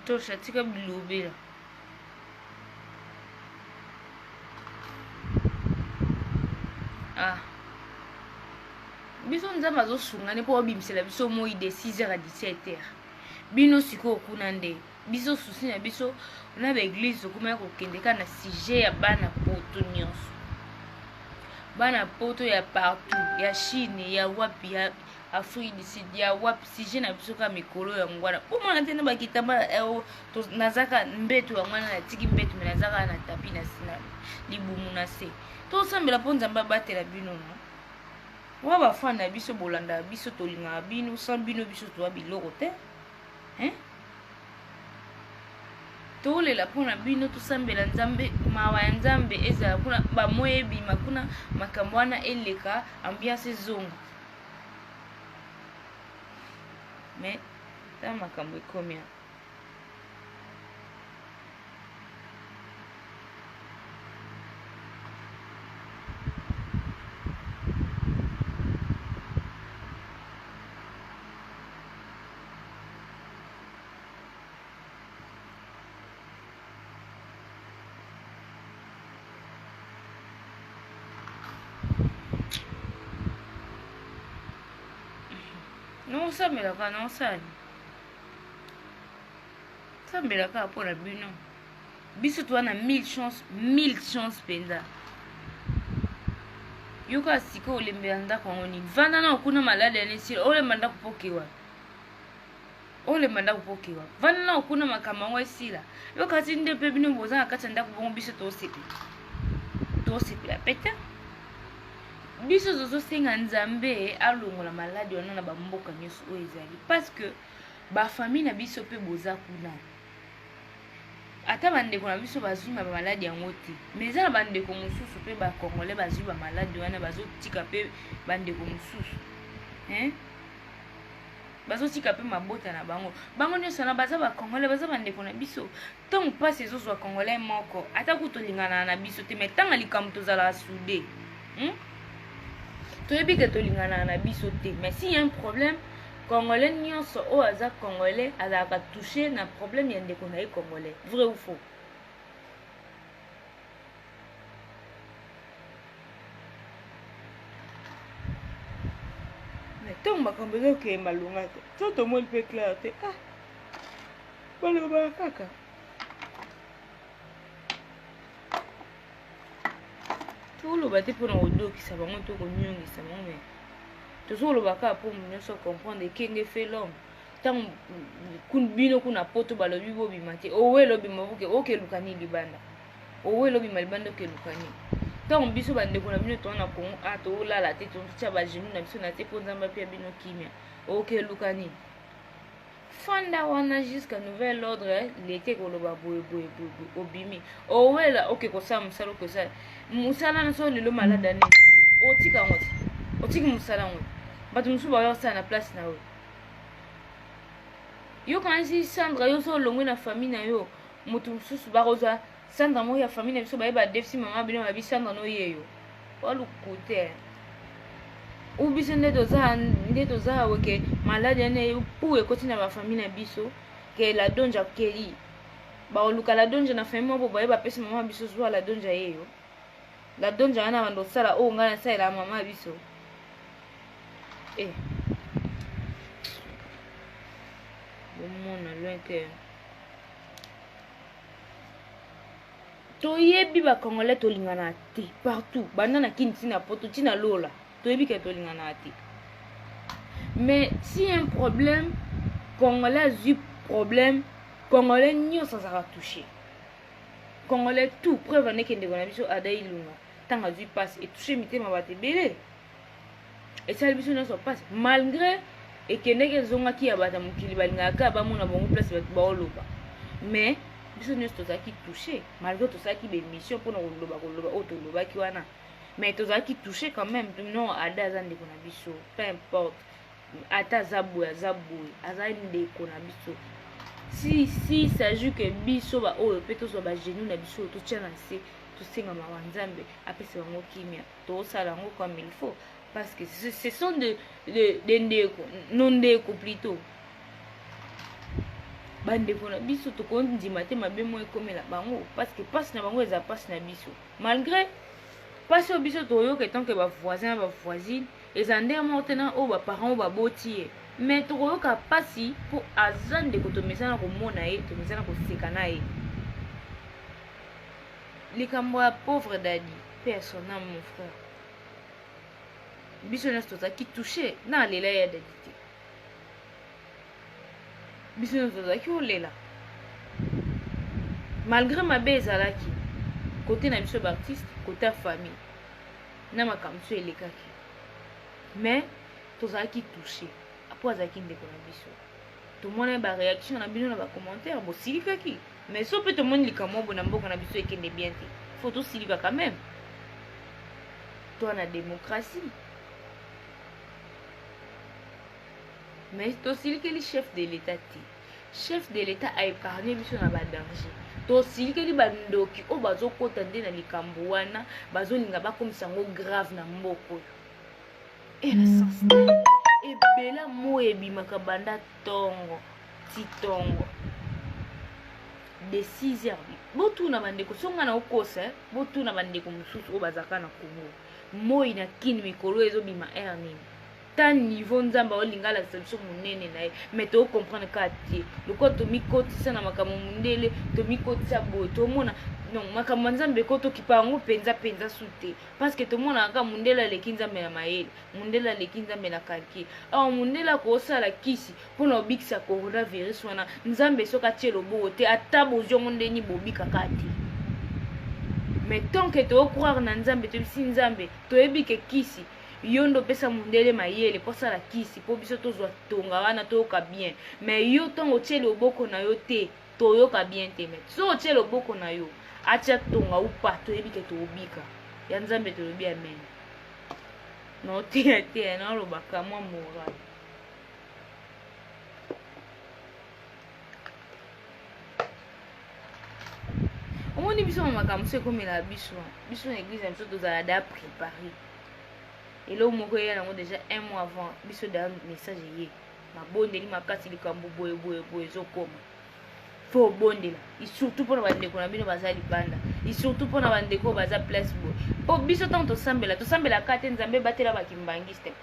tosha tika bilobela biso nzambe azosungani mpo babimisela biso moi de 6h à 17h bino sikoyo kuna nde biso susi na biso na baeglise okomaya kokende kaka na sujet ya bana poto nyonso bana poto ya partout ya Chine ya wapi ya Afrique du Sud ya wapi sujet na biso kaka mikolo ya ngwana omona te na bakitamba nazaka mbeto ya ngwana natiki mbeto me nazaka na tapi na sina libumu na se tosambela mpo nzambe abatela bino no wa bafanda biso bolanda biso tolingaka bino sans bino biso towa biloko te tolela mpona bino tosambela nzambe mawa ya nzambe ezala kuna bamoya ebima kuna makambo wana eleka ambiance ezonga me ta makambo ekomi non sambelaka non sani sambelaka mpona bino biso toza na 1000 chance mpenza yoka sika olembela ndako yango nini vanda na okuna maladi ya nesila olemba ndako pokewa vanda na okuna makambo yango esila yoka ti nde mpe bino boza na kati ya ndako bongo biso tosepela pete biso tozosenga nzambe alongola maladi wana na bamboka nyonso oyo ezali parce que bafamille na biso mpe boza kuna ata bandeko na biso bazwi bamaladi yango te mais eza na bandeko mosusu mpe bakongole bazwi bamaladi wana bazotika mpe bandeko mosusu bazotika mpe mabota na bango nyonso na baza bakongole baza bandeko na biso ntango mpasi ezozwa kongole moko ata kutolingana na biso te mais ntango likambo tozalaka sude toyebi ke tolingana na biso te mais si y a un problème congolais nyonso oyo aza congolais azalaka touché na problème ya ndeko na ye congolais vrai ou faux mais ntango makambo ezokeye malonga te so tomoni mpe clair te balobaka kaka toloba te mpona kodokisa bango to konyongisa bango me tozoloba kaka mpo nyonso comprendre ekenge fe l'homme ntango bino kuna poto balobi bobima te owe lobima boke okeluka nini libanda owe lobima libanda okeluka nini ntango biso bandeko na bino toona kongo tolala te totya bagenu na biso na te mpo nzambe mpe ya bino kimia okeluka nini fanda wana jusqu'à nouvel ordre lete koloba boye obimi owela oke kosala mosala okosala mosala na so lelo malada neti otika ngo te otiki mosala ngo bato mosusu bayo osala na place na yo yo kanisi Sandra yo so olongwe na famille na yo moto mosusu bakozwa Sandra moko ya famille na biso bayeba defisi mama bino babi Sandra no ye yo waluku te ubiso nde toza weke maladi ane pu ekoti na bafamille na biso ke la donja keli baoluka la donja na famille moko bayeba pesi mama biso zwa la donja yeyo la donja wana bando sala o ngana salela mama biso bomona loin que toyebi bakongolais tolingana te partout banda na kini tina poto tina lola toyebi ke tolingana te mais si un problème congolais azwi problème congolais nyonso azalaka touché congolais tout preuve ane kendeko na biso ada ilunga ntango azwi passe etouché mitema bato ebele esali biso nyonso passe malgré ekendeki ezongaki ya bato ya mokili balingaka bamona bango place bato baoloba mais biso nyonso tozalaki touché malgré tosalaki bémission mpona koloba oyo tolobaki wana mais tozalaki touché quand même non ada aza ndeko na biso peu importe ata aza boye aza ndeko na biso si s'agit que biso baoyo mpe tozwa bagenu na biso totya na se tosenga mawa nzambe apesa bango kimia tosala yango comme il faut parce que ce sont de ndeko non ndeko plutôt bandeko na biso tokondima te mabe mo ekomela bango parce que passe na bango eza passe na biso malgré passe oyo biso toyoka etanke bavoisin na bavoisine eza ndenge moko te na oyo baparent oyo baboti ye mais tokoyoka pasi mpo aza ndeko tomesana komona ye tomesana koseka na ye likambo ya pauvre dadi pe ya son âme mon frère biso nyonso tozalaki touché na alela ya dadi te biso nyonso tozalaki olela malgré mabe ezalaki kote na biso baartiste kote ya famille na makambo so elekaki mais tozalaki touché apo azalaki ndeko na biso tomona baréaction na bino na bacommentaire bosilikaki mais so mpe tomoni likambo bo na mboka na biso ekende bien te faut tosilika quand même to na démocratie mais tosilikeli chef de l'état te chef de l'état a épargné biso na badanger tosilikeli bandoki oyo bazokota nde na likambo wana bazolinga bakomisa yango grave na mboka oyo e na sens te ebela mo ebimaka banda ntongo ti ntongo de 6 heures botuna bandeko songa na okosa botuna bandeko mosusu oyo bazalaka na kongo moi na kini mikolo ezobima air nini ta niveau nzambe olinga alakisa biso monene na ye mais tocomprendre ka te lokola tomikotisa na makambo mundele tomikotisa boye tomona non makambo nzambe ko tokipa yango mpenza su te parce que tomona kaka mundele aleki nzambe na mayele mundele aleki nzambe na kalki awa mundele akosala kisi mpona obikisa coronavirus wana nzambe soki atie loboko te ata bozongo ndeni bobikaka te mais tant que tocroire na nzambe tobisi nzambe toyebi ke kisi yo ndo pesa mundele mayele posala kisi po biso tozwa tonga wana toyoka bien mais yo ntongo otie loboko na yo te toyoka bien te mais so otie loboko na yo atia tonga upa toyebi ke toobika ya nzambe tolobi amen noteya te naolobaka mwa moral omoni biso na makambo so ekomela biso na église ya biso tozala da préparé elo moko eya nango déjà 1 mois avant biso da message ye mabondeli makasi likambo boye ezokoma fo obondela surtout mpona bandeko na bino baza libanda surtout mpona bandeko baza place boye mpo biso ntango tosambelaka te nzambe batela bakimbangiste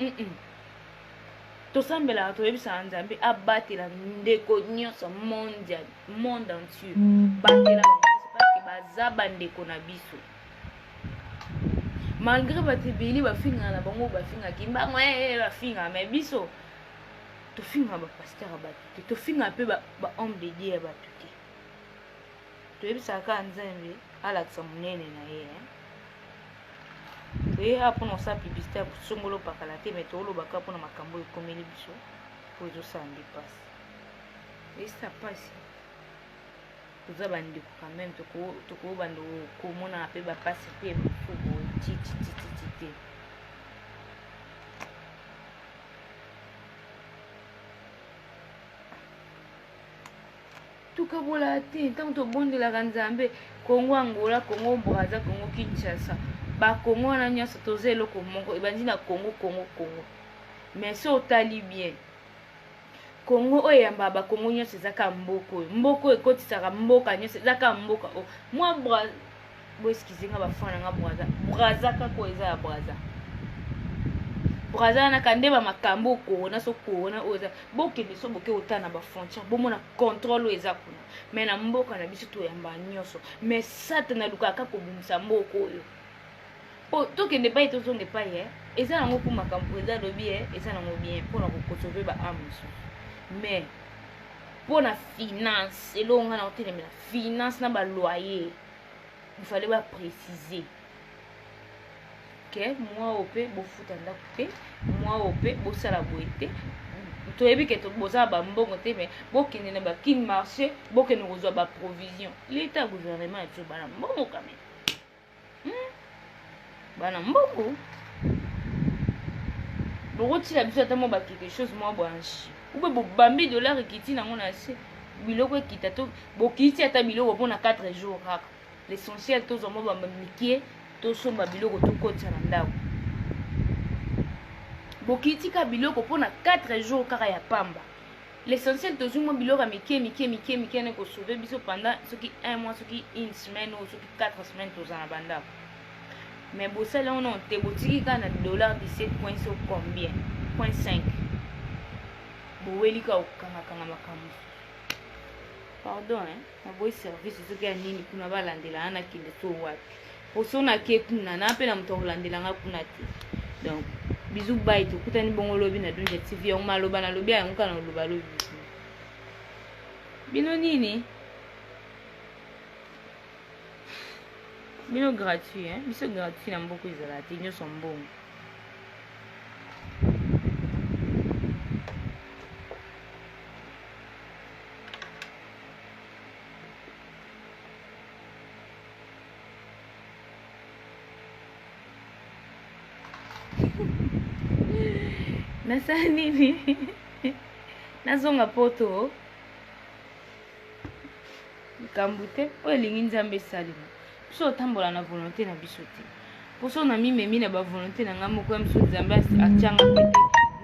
tosambelaka toyebisaka nzambe abatela ndeko nyonso monde entier batela bango parce que baza bandeko na biso malgré bato ebele bafingaka na bango bafingaki mbango bafingaka mais biso tofingaka bapaster ya bato te tofingaka mpe bahomme de dieu ya bato te toyebisaka nzambe alakisa monene na ye toyea mpona osala publicité ya songolo opakala te mais toolobaka mpona makambo ekomeli biso mpo ezosala nde pasi esita pasi toza bandeko quand même tokobanda komonaka mpe bapasi mpe bafubo tititititi te tukabola te ntango tobondelaka nzambe kongo angola kongo braza kongo kinshasa bakongo wana nyonso toza eloko moko ebandi na kongo mais so otali bien kongo oyo eyambaka bakongo nyonso ezaka mboka oyo mboka oyo ekotisaka mboka nyonso ezaka mboka oyo mwa boeskizenga bafana nga braza kaka oyo eza ya braza wana kande bamakambo okona so kona oyo eza bokende so boke otala na bafrontière bomona contrôle oyo eza kuna mais na mboka na biso toyambaka nyonso mais satana alukaka kobimisa mboka oyo po tokende epai tozonga epai eza nango mpo makambo eza lobi eza nango bien mpona kokosove baame mosusu mais mpona finance elonga na kotelemela finance na baloyer ifale baprécise ke mwa oyo mpe bofuta ndako te mwa oyo mpe bosala boye te toyebi ke bozala bambongo te mais bokende na bakini marché bokende kozwa baprovision l'état ya gouvernement ya biso bana mbongo kame bana mbongo bokotila biso ata mwa bakeke chose mwa bwanchi ube bobambi dollar ekiti nango na se biloko ekita to bokiti ata biloko mpona 4 jours kaka l'essentiel tozwa mwa bamamikie tosomba biloko tokotisa na ndako bokiti ka biloko mpona 4 jours kaka ya pamba l'essentiel tozwi mwa biloko ya mike ne kosauve biso pendant soki 1 mois soki 1 semaine oyo soki 4 semaines toza na bandako. Mais bosala ono te botiki kaka na $17 point so combien point 5 boweli ka okangakanga makambo. Pardon naboyi service soki ya nini kuna balandela ana kende so wapi poso nake kuna na mpe na moto akolandelanga kuna te. Donc bizu bai tokutani bongo lobi na Dunja TV yango maloba nalobi yango kaka na loba lobi bino nini bino gratuit biso gratuit na mboko ezala te nyonso mbongo. Nasala nini nazonga poto likambo te oyo elingi nzambe esalema biso otambola na volonté na biso te poso na mimemi na bavolonté na ngai moko ya miso nzambe atianga pete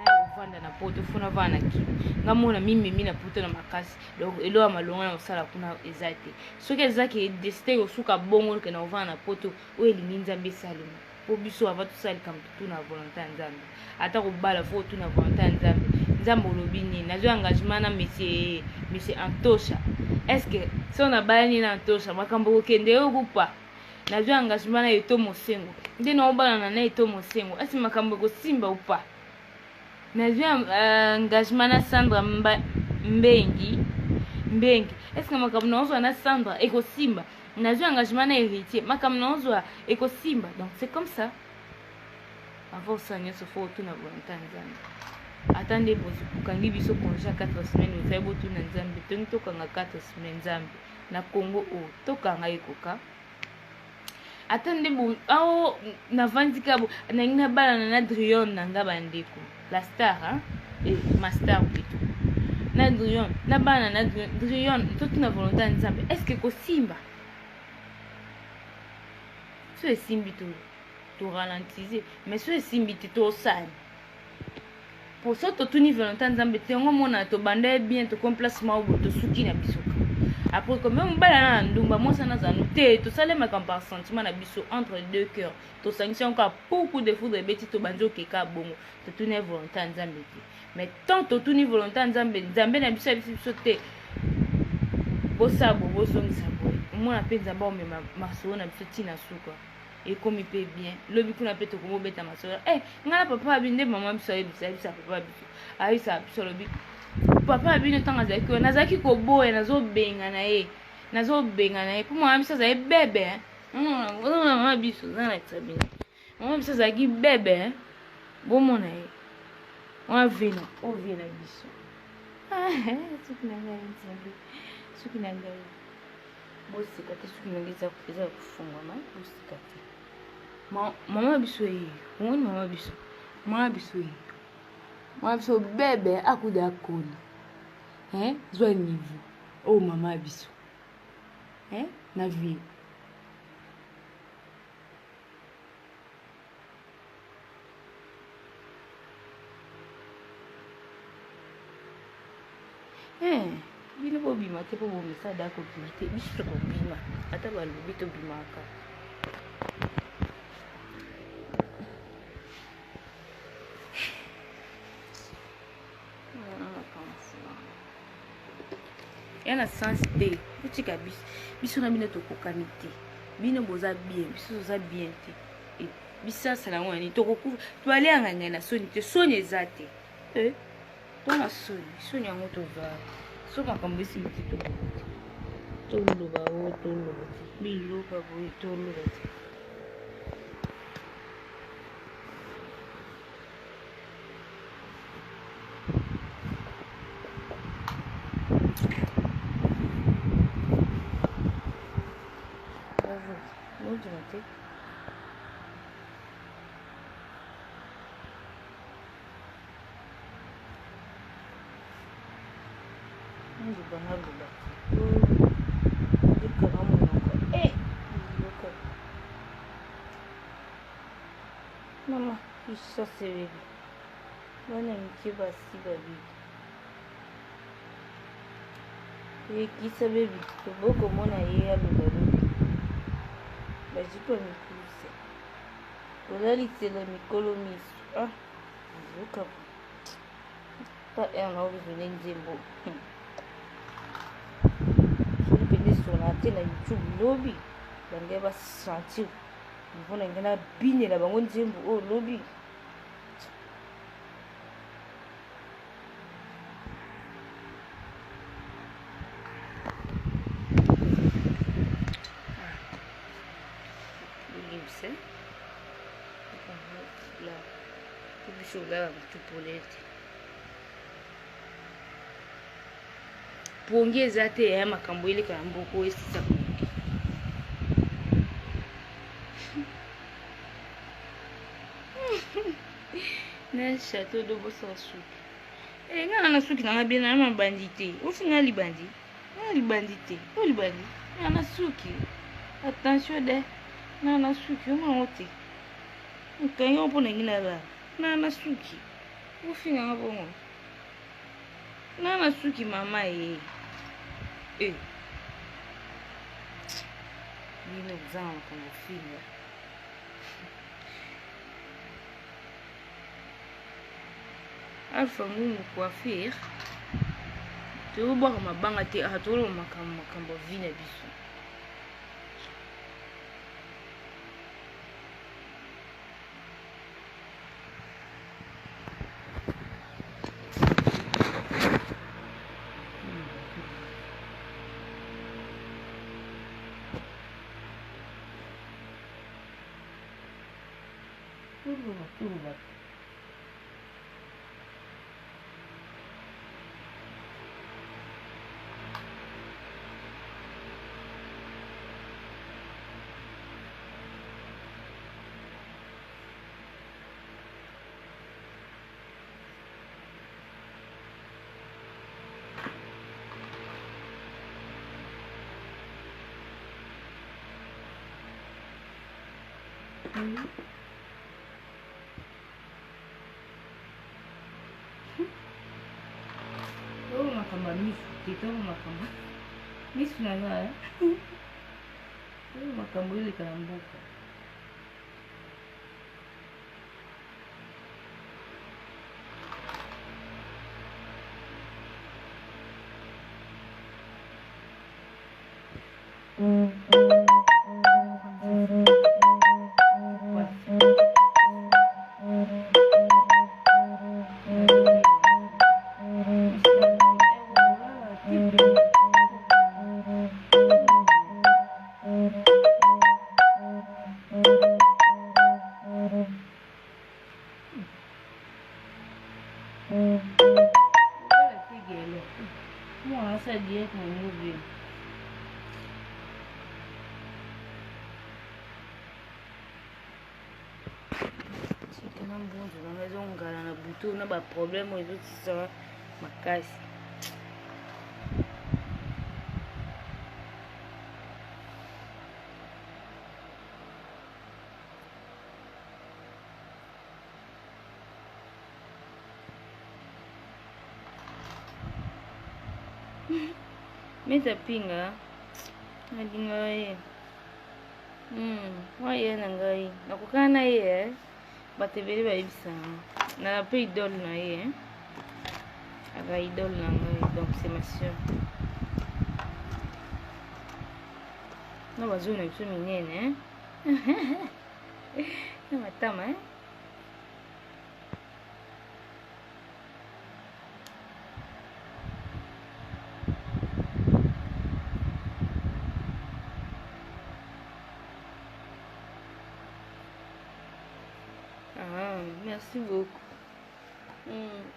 na ovanda na poto fona vana na kilo ngai mona mimemi na poto na makasi. Donc eloya malonga na kosala kuna eza te soki ezaki destin kosuka bongo ke na ovanda na poto oyo elingi nzambe esalema po biso ava tosala likambo totuna na volonté ya nzambe ata kobala fo otuna na volonté ya nzambe. Nzambe olobi nini nazwi engagement na monsieur Antosha. Est-ce que si on a balani na Antosha makambo kokende yo kupa nazwi engagement na Eto Mosengo nde na obala na Eto Mosengo asi makambo kosimba upa. Nazwi engagement na Sandra Mbengi est-ce que makambo naozwa na Sandra ekosimba. Nazwi engagement na héritier makambo naozwa ekosimba. Donc c'est comme ça avant ça nyonso fo otuna volonté ya nzambe. Attendez bokangi biso congé 4 semaines ozayi botuna nzambe tongi tokanga 4 semaines nzambe na Congo o tokanga ekoka. Attendez bo ao navandi kabo nangi na bala na Drion nanga bandeko la star master plutôt na Drion na bana na Drion totuna volonté ya nzambe. Est-ce que kosimba so esimbi to ralentir mais so esimbi te to osali pour ça totuni volonté nzambe te ngo mona to banda bien to complacement ou to suki na biso après comme même bala na ndumba moi ça na zanu te to sale ma par sentiment na biso entre deux cœurs to sanction encore beaucoup de foudre beti to banjo keka bongo to tuni volonté nzambe te mais tant to tuni volonté nzambe na biso te bosabo bosongisa boy mona pe nzamba o mema maso na biso tina suka et comme il peut bien lobi kuna pe to ko beta masolo ngala papa abinde mama biso bisa papa biso aisa biso lobi papa abinde tanga zaki nazaki ko boya nazobenga na ye pour mama biso za bébé mama biso na tsabina mama biso za ki bébé bomona ye on vient biso suki na ngai bosika te suki na ngai eza kufungama bosika te. Mama biso ye ngoni mama biso bébé akuda akoni zwa niveau oh mama biso na vie bino bobima te po bomisa da kobima te biso tokobima ata balobi tobimaka. Yana sens te utika biso na bino tokokani te bino boza bien biso toza bien te bisasa na ngani tokokufa toali anganga na soni te soni eza te tona soni yango toza so makambo esimbi te toloba o toloba te biloka boye toloba te. Mama, isso se vê. Mano, que vacina, vida. ekisa bebi tobokomona ye alobalobi bajipa mikuse olalisela mikolo miso azoka ta ena obezone nzembo soli pende sona te na youtube lobi bange basentir nivo na nge na binela bango nzembo oyo lobi pongi eza te ya makambo eleka ya mboko esisa pongi na chateau de bosala suki nga na suki nanga bie na mabandi te ofi nga libandi te o libandi nga na suki attention de nga na suki omango te nkangi ngo mpona ngi nala nga na suki ofi nganga bongo nga na suki mama bino kozanga makambo finga alpha ngungu coiffure tobwaka mabanga te toloba makambo vi na biso tuba makambo misu te to makambo misu na nga makambo eleka na mboka ça direct mon nouveau. C'est quand même bon dans la maison on a bouton on a pas problème les autres ça ma casse. Meta pinga adinga ye waye na ngai nakokana na ye batebele bayebisanga na pe idole na ye aka idole na ngai donc c'est ma soeur na bazoi na biso minene na matama merci beaucoup.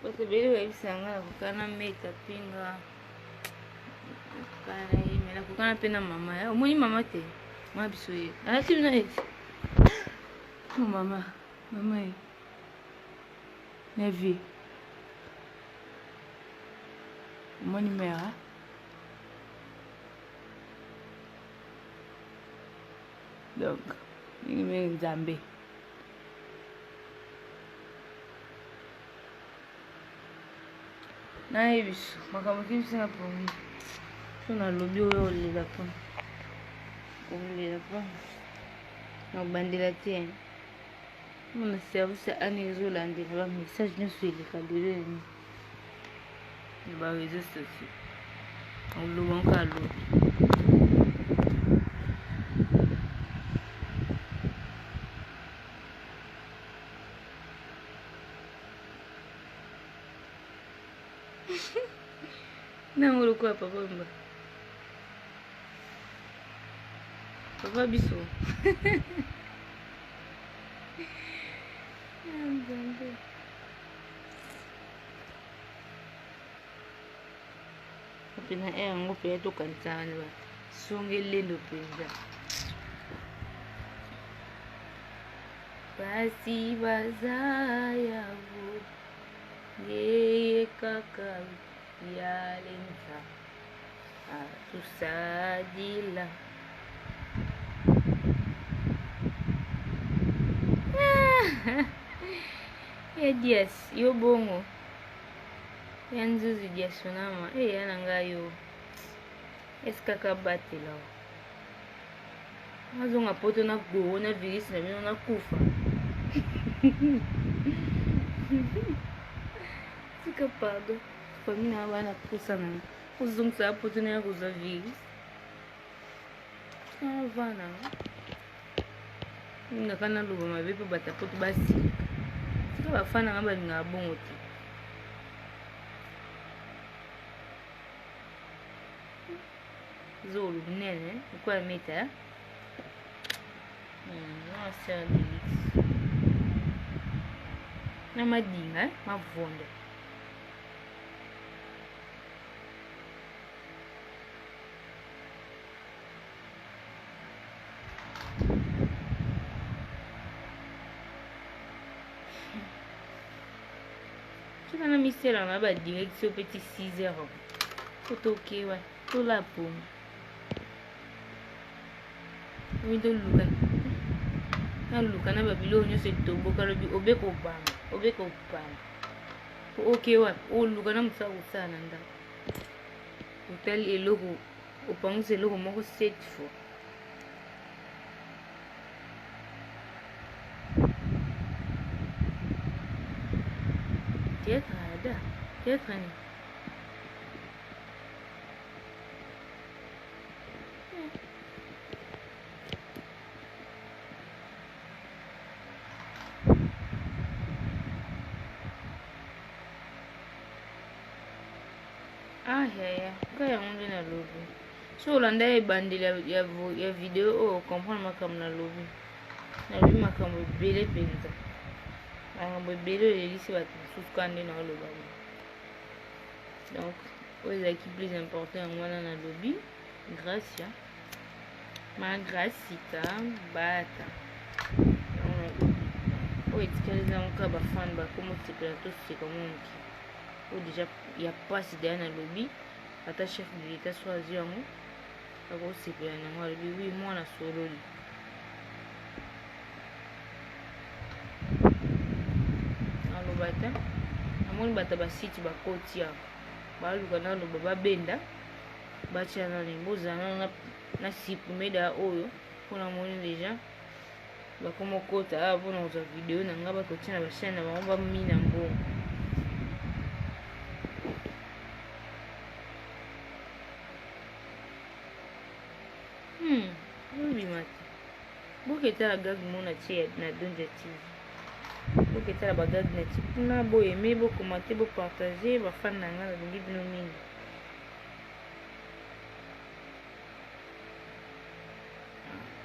Parce que belle bisanga kokana meta pinga kana imela kokana pena mama ya omoni mama te mwa biso ye alati bina eti mama ye na vie omoni mère donc ningi me nzambe na biso makambo kibisinga pongi On a lobby au les lapins. On les lapins. On bandit la tienne. Mon service à Nézoland, le message ne suit les cadres. Il va résister aussi. On le voit encore l'autre. Non, on le croit pas, papa biso. Pena yango mpe tokanisaka na basonge lendo mpenza basi baza yabo yeye kaka yalenza atusadila ya dias yo bongo ya nzuzi diasonama yana ngayo esikaka batela azonga poto na goro na virus na bino nakufa sika pardon famille na bana kusana uzongisa poto na kuza virus vana ngakana luba mabepe batapoto basi sika bafana nga balinga bongo te zolo nene quoi mettre non c'est delícia na madinga mavonda tu na mistera na ba direction petit 6h photo ok ouais tout la pomme windo luka na luka na babilo nyonso etoboka lobi obeko opamba ok wa o luka na mosala kosala na ndako otali eloko opangisa eloko moko 7 fois théâtre ni kaya ngonde na lobi so olanda ebandeli ya video oyo comprendre makambo na lobi makambo ebele mpenza makambo ebele oyo elisi bato mosusu ka nde na oloba donc oyo ezalaki plus important yango wana na lobi gracia magracita bata oyo etikali ezango ka bafane bakomosepela toseka monki oyo deja ya pasi deya na lobi ata chef de l'état so azwi yango akosepela nango alobi wi mwana sololi aloba te namoni bato basiti bakoti awa baluka naloba babenda batia nani bozala na sipumeda oyo mpona moni deja bakomokota awa mpona kozwa video na nga bakotia na bachaine na bango bamina mbongo obimati boketala gag mona tie na Donja TV boketala bagag na ti kuna boyeme bokomate bopartage bafani na nga nalingi bino mingi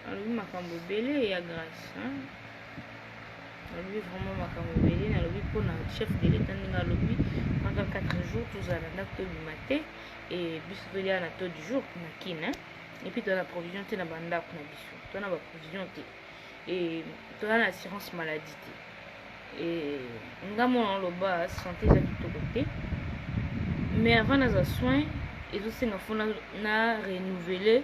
alobi makambo ebele ya grâce alobi vraiment makambo ebele nalobi mpona chef de l'état ndenge alobi maka 4 jours tozala ndako tobima te e biso tolia na to du jour na kina et puis toza na provision te na bandako na biso toza na baprovision te e toza na assurance maladie te e nga mona oloba santé eza kitoko te mais avant naza soin ezosenga fona na renouveler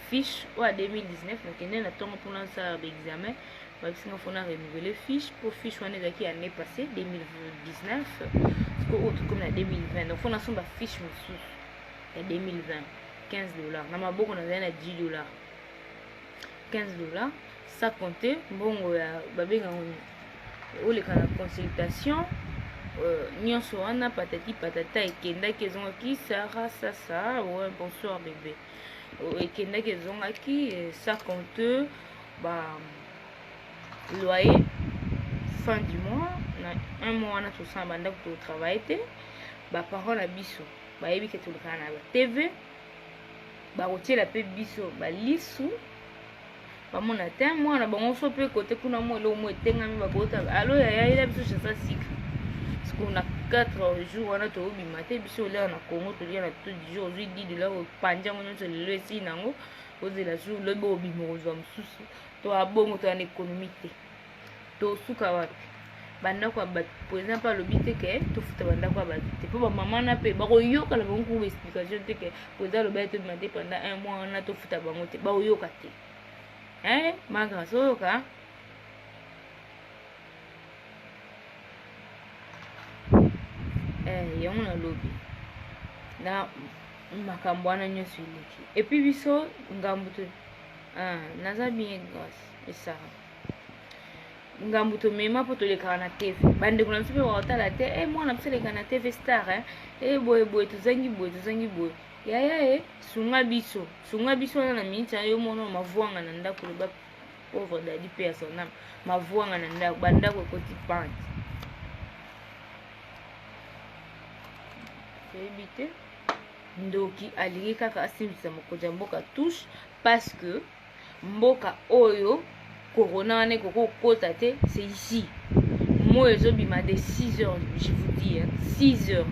fiche oyo ya 2019 nakende na ntongo mpona osala baexamen babisinga fona renouveler fiche po fiche wana ezalaki année passée 2019 siko oyo tokomi na 2020 donc fona somba fiche mosusu ya 2020 $15 na maboko na zali na $10 $15 ça compter mbongo ya babenga oleka na consultation nyonso wana patati patata ekendaki ezongaki Sarah sasa ouais bonsoir bébé ekendaki ezongaki ça compte ba loyer fin du mois na un mois wana tosala bandako totravaille te baparent na biso bayebi ke tolekana na batv bakotiela mpe biso balisu bamona te mwana bango so mpe kote kuna mo eloko mo etengami bakota alo yayayela biso chasa sika siko na 4 jours wana toobima te biso olea na Congo tolia na tout du jour ozwi $10 opanjango nyonso lelo esili nango ozela jour lobi obima kozwa mosusu to abongo to ana économie te tosuka wapi bandako ya bato président mpe alobi te ke tofuta bandako ya bato te mpo bamama na mpe bakoyoka na bango kuba explication te ke président alobi tobima te pendant un mois wana tofuta bango te bakoyoka te magra soyoka yango nalobi na makambo wana nyonso eleki epuis biso ngambu to naza bien grâce esara ngambu tomema mpo tolekaka na tv bandeko na biso mpe bakotala te mwana biso alekaka na tv star boye tozangi boye yaya sunga biso wana na miniti yo mona mavuanga na ndako loba pauvre dadi mpe ya sonam mavuanga na ndako bandako ekoti pante toyebi te ndoki alingi kaka asimbisa mokonzi ya mboka touche parce que mboka oyo corona wana ekoko kokota te c'est ici moi ezobima de 6 heures je vous dis 6 heures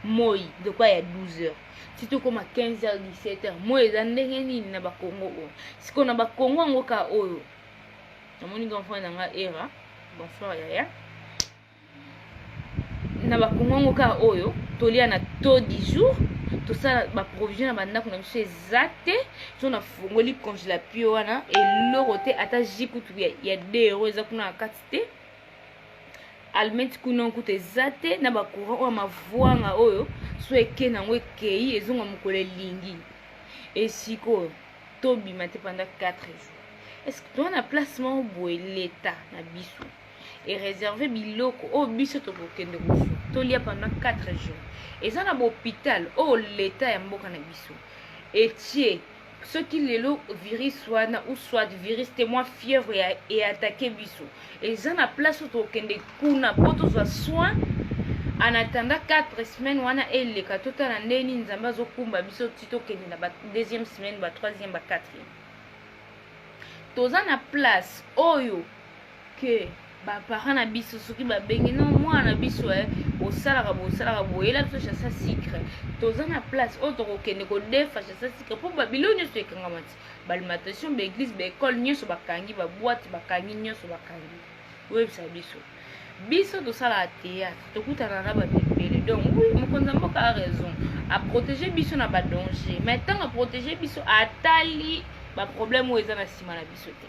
moi de quoi ya 12 heures si tokoma 15 heures 17 heures moi eza ndenge nini na bakongo oyo siko na bakongo yango ka oyo namoni enfant nanga era bonsoir yaya na bakongo yango ka oyo tolia na taux 10 jours tosala baprovision na bandako na biso eza te so na fongoli congela pio wana eloko te ata jikutu ya 2 euros eza kuna na kati te almeti kuna nkutu eza te na bacourant oyo mavuanga oyo so eke nango ekei ezonga mokolo elingi esikoyo tobima te pendant 4 jours est-ce que toa na placement boye l'état na biso ereserve biloko oyo biso tokokende kosu tolia pendant 4 jours eza na bahôpital oyo l'état ya mboka na biso etie soki lelo virus wana ou soit virus te mwa fièvre eatake biso eza na place oyo tokokende kuna mpo tozwa soin en attendant 4 semaines wana eleka totala ndeni nzambe azokumba biso ti tokende na ba deuxième semaine ba troisième ba quatrième toza na place oyo ke baparent na biso soki babengi no mwana biso osalaka boyela biso chasa sucre toza na place oyo tokokende kodefa chasa sucre mpo babilo nyonso ekangama ti baalimentation baeglise baekole nyonso bakangi babwate bakangi nyonso bakangi oyebisa biso tosalaka théâtre tokutana na bato ebele donc oui mokonzi ya mboka a raison aprotéger biso na badanger mais ntango aprotéger biso atali baproblème oyo eza na nsima na biso te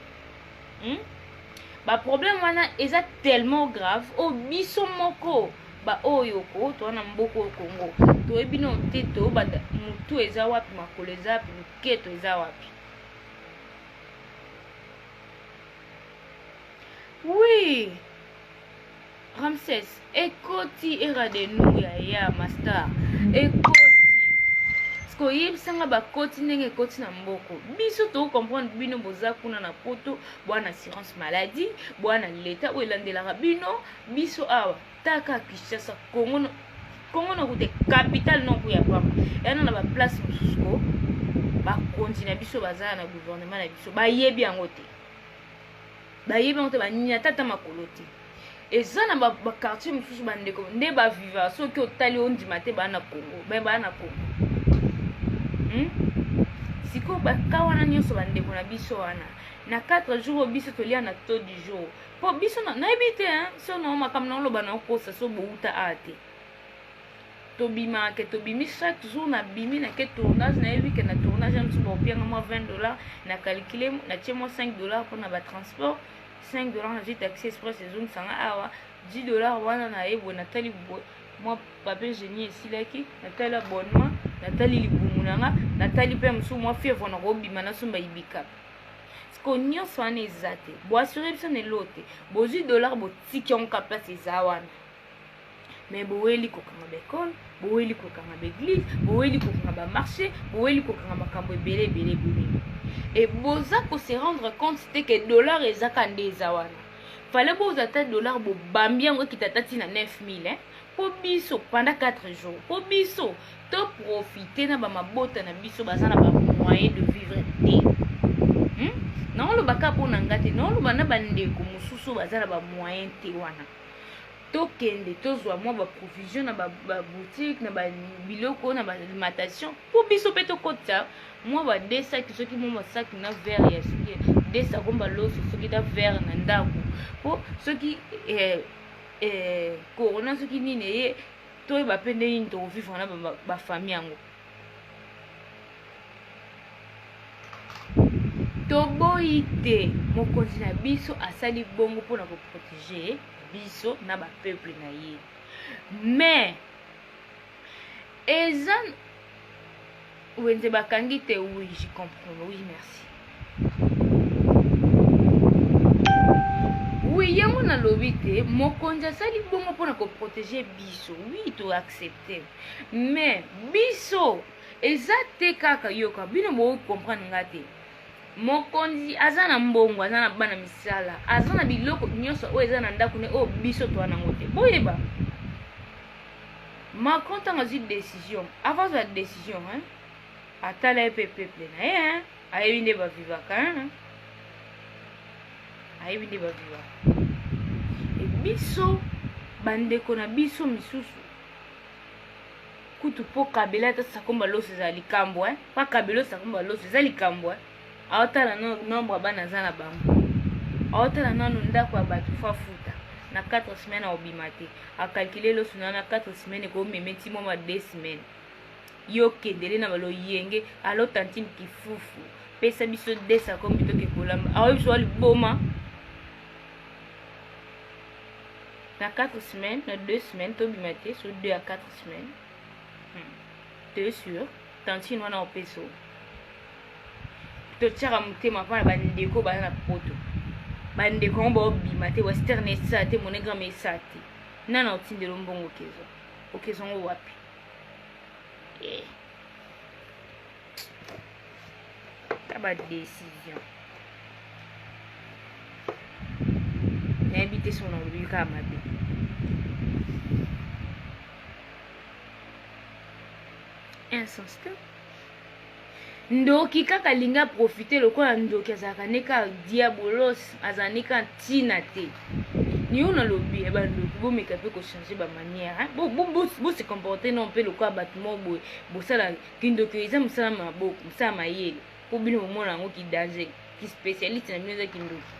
baproblème wana eza tellement grave oyo biso moko baoyoko toa na mboka oyo Congo toyebi no te toyobanda motu eza wapi makolo eza wapi loketo eza wapi oui Ramsès ekoti era de nous ya master ekoti sko yebisanga bakoti ndenge ekoti na mboko biso tocomprendre bino boza kuna na poto bwana assurance maladie bwana leta oyo elandelaka bino biso awa taka Kinshasa Congo na kute capitale noko ya pamba yana na baplace mosusu ko bakonzi na biso bazala na gouvernement na biso bayebi yango te banini tata makolo te eza na bakartier mosusu bandeko nde baviva soki otali ondima te bana Congo bana Congo sikoyo baka wana nyonso bandeko na biso wana na 4 jours biso tolia na taux du jour mpo biso nayebi te so na makambo na oloba na okosa so bouta a te tobima ke tobimi chaque jour na bimi na ke tournage nayebi ke na tournage ya mosusu baopianga mwa $20 na calcule na tie mwa $5 mpona batransport $5 na zwi taxi express ezongisanga awa $10 wana nayebwe natali mwa papier génie esilaki natali abonnement natali libumu monanga natali pe musu moi fièvre na robima na somba ibika ko nyonso wana eza te boassuré biso na elote bozwi dollar botiki yango ka place eza wana mais boweli kokanga baekole boweli kokanga baeglise boweli kokanga bamarché boweli kokanga makambo ebele et boza ko se rendre compte te ke dollar eza ka nde eza wana fallait boza ta dollar bobambi yango kitatati na 9000 po biso pendant 4 jours po biso to profiter na bamabota na biso baza na bamoyen de vivre te non le baka pona ngate non le bana bandeko mususu baza na bamoyen te wana tokende tozwa mwa baprovision na baboutique na babiloko na balimentation po biso mpe tokota mwa badesaki soki mwa masaki na verre ya soki desa komba loso soki ta verre na ndako po soki corona soki nini ye toyeba mpe nde nini tokovivre na bafamille yango toboyi te mokonzi na biso asali bongo mpona koprotege biso na bapeuple na ye mais eza wenze bakangi te oui je comprends oui merci oui yango nalobi te mokonzi asali bongo mpona koprotege biso oui toaccepte mais biso eza te kaka yoka bino boyi comprendre nga te mokonzi aza na mbongo aza na bana misala aza na biloko nyonso oyo eza na ndako ne oyo biso toanango te boyeba Macron ntango azwi décision avant la décision atala ye mpe peuple na ye ayebi nde bavivaka ayebi nde bavivaka biso bandeko na biso misusu kutu po kabila ata sakomba loso eza likambo pa kabila sakomba loso eza likambo aotala nombre bana aza na bango aotala nano ndako ya bato fafuta na 4 semaines aobima te akalkile loso na 4 semaines ekomemeti mwa 2 semaines yo kendele na baloyenge alo tantine kifufu pesa biso desa komi toke kolamba aoyebi so aliboma na 4 semaines na 2 semaines tobima te so 2 à 4 semaines te sûr tantine wana opeso totiaka motema mpona bandeko baza na poto bandeko yango baobima te western esa te monegrame esa te nana otindela mbongo okezo yango wapi ta badécision nayebi te sona olobi kaka mabe insensé ndoki kaka linga profiter lokola ndoki azalaka neka diabolos azala neka ntina te niyo nalobi bandoki bomeka mpe kochange bamanière bose comporte non mpe lokola bato mo boye bosala kindoki eza mosala maboko mosala mayele mpo bino bomona yango kidanger kispécialiste na bino eza kindoki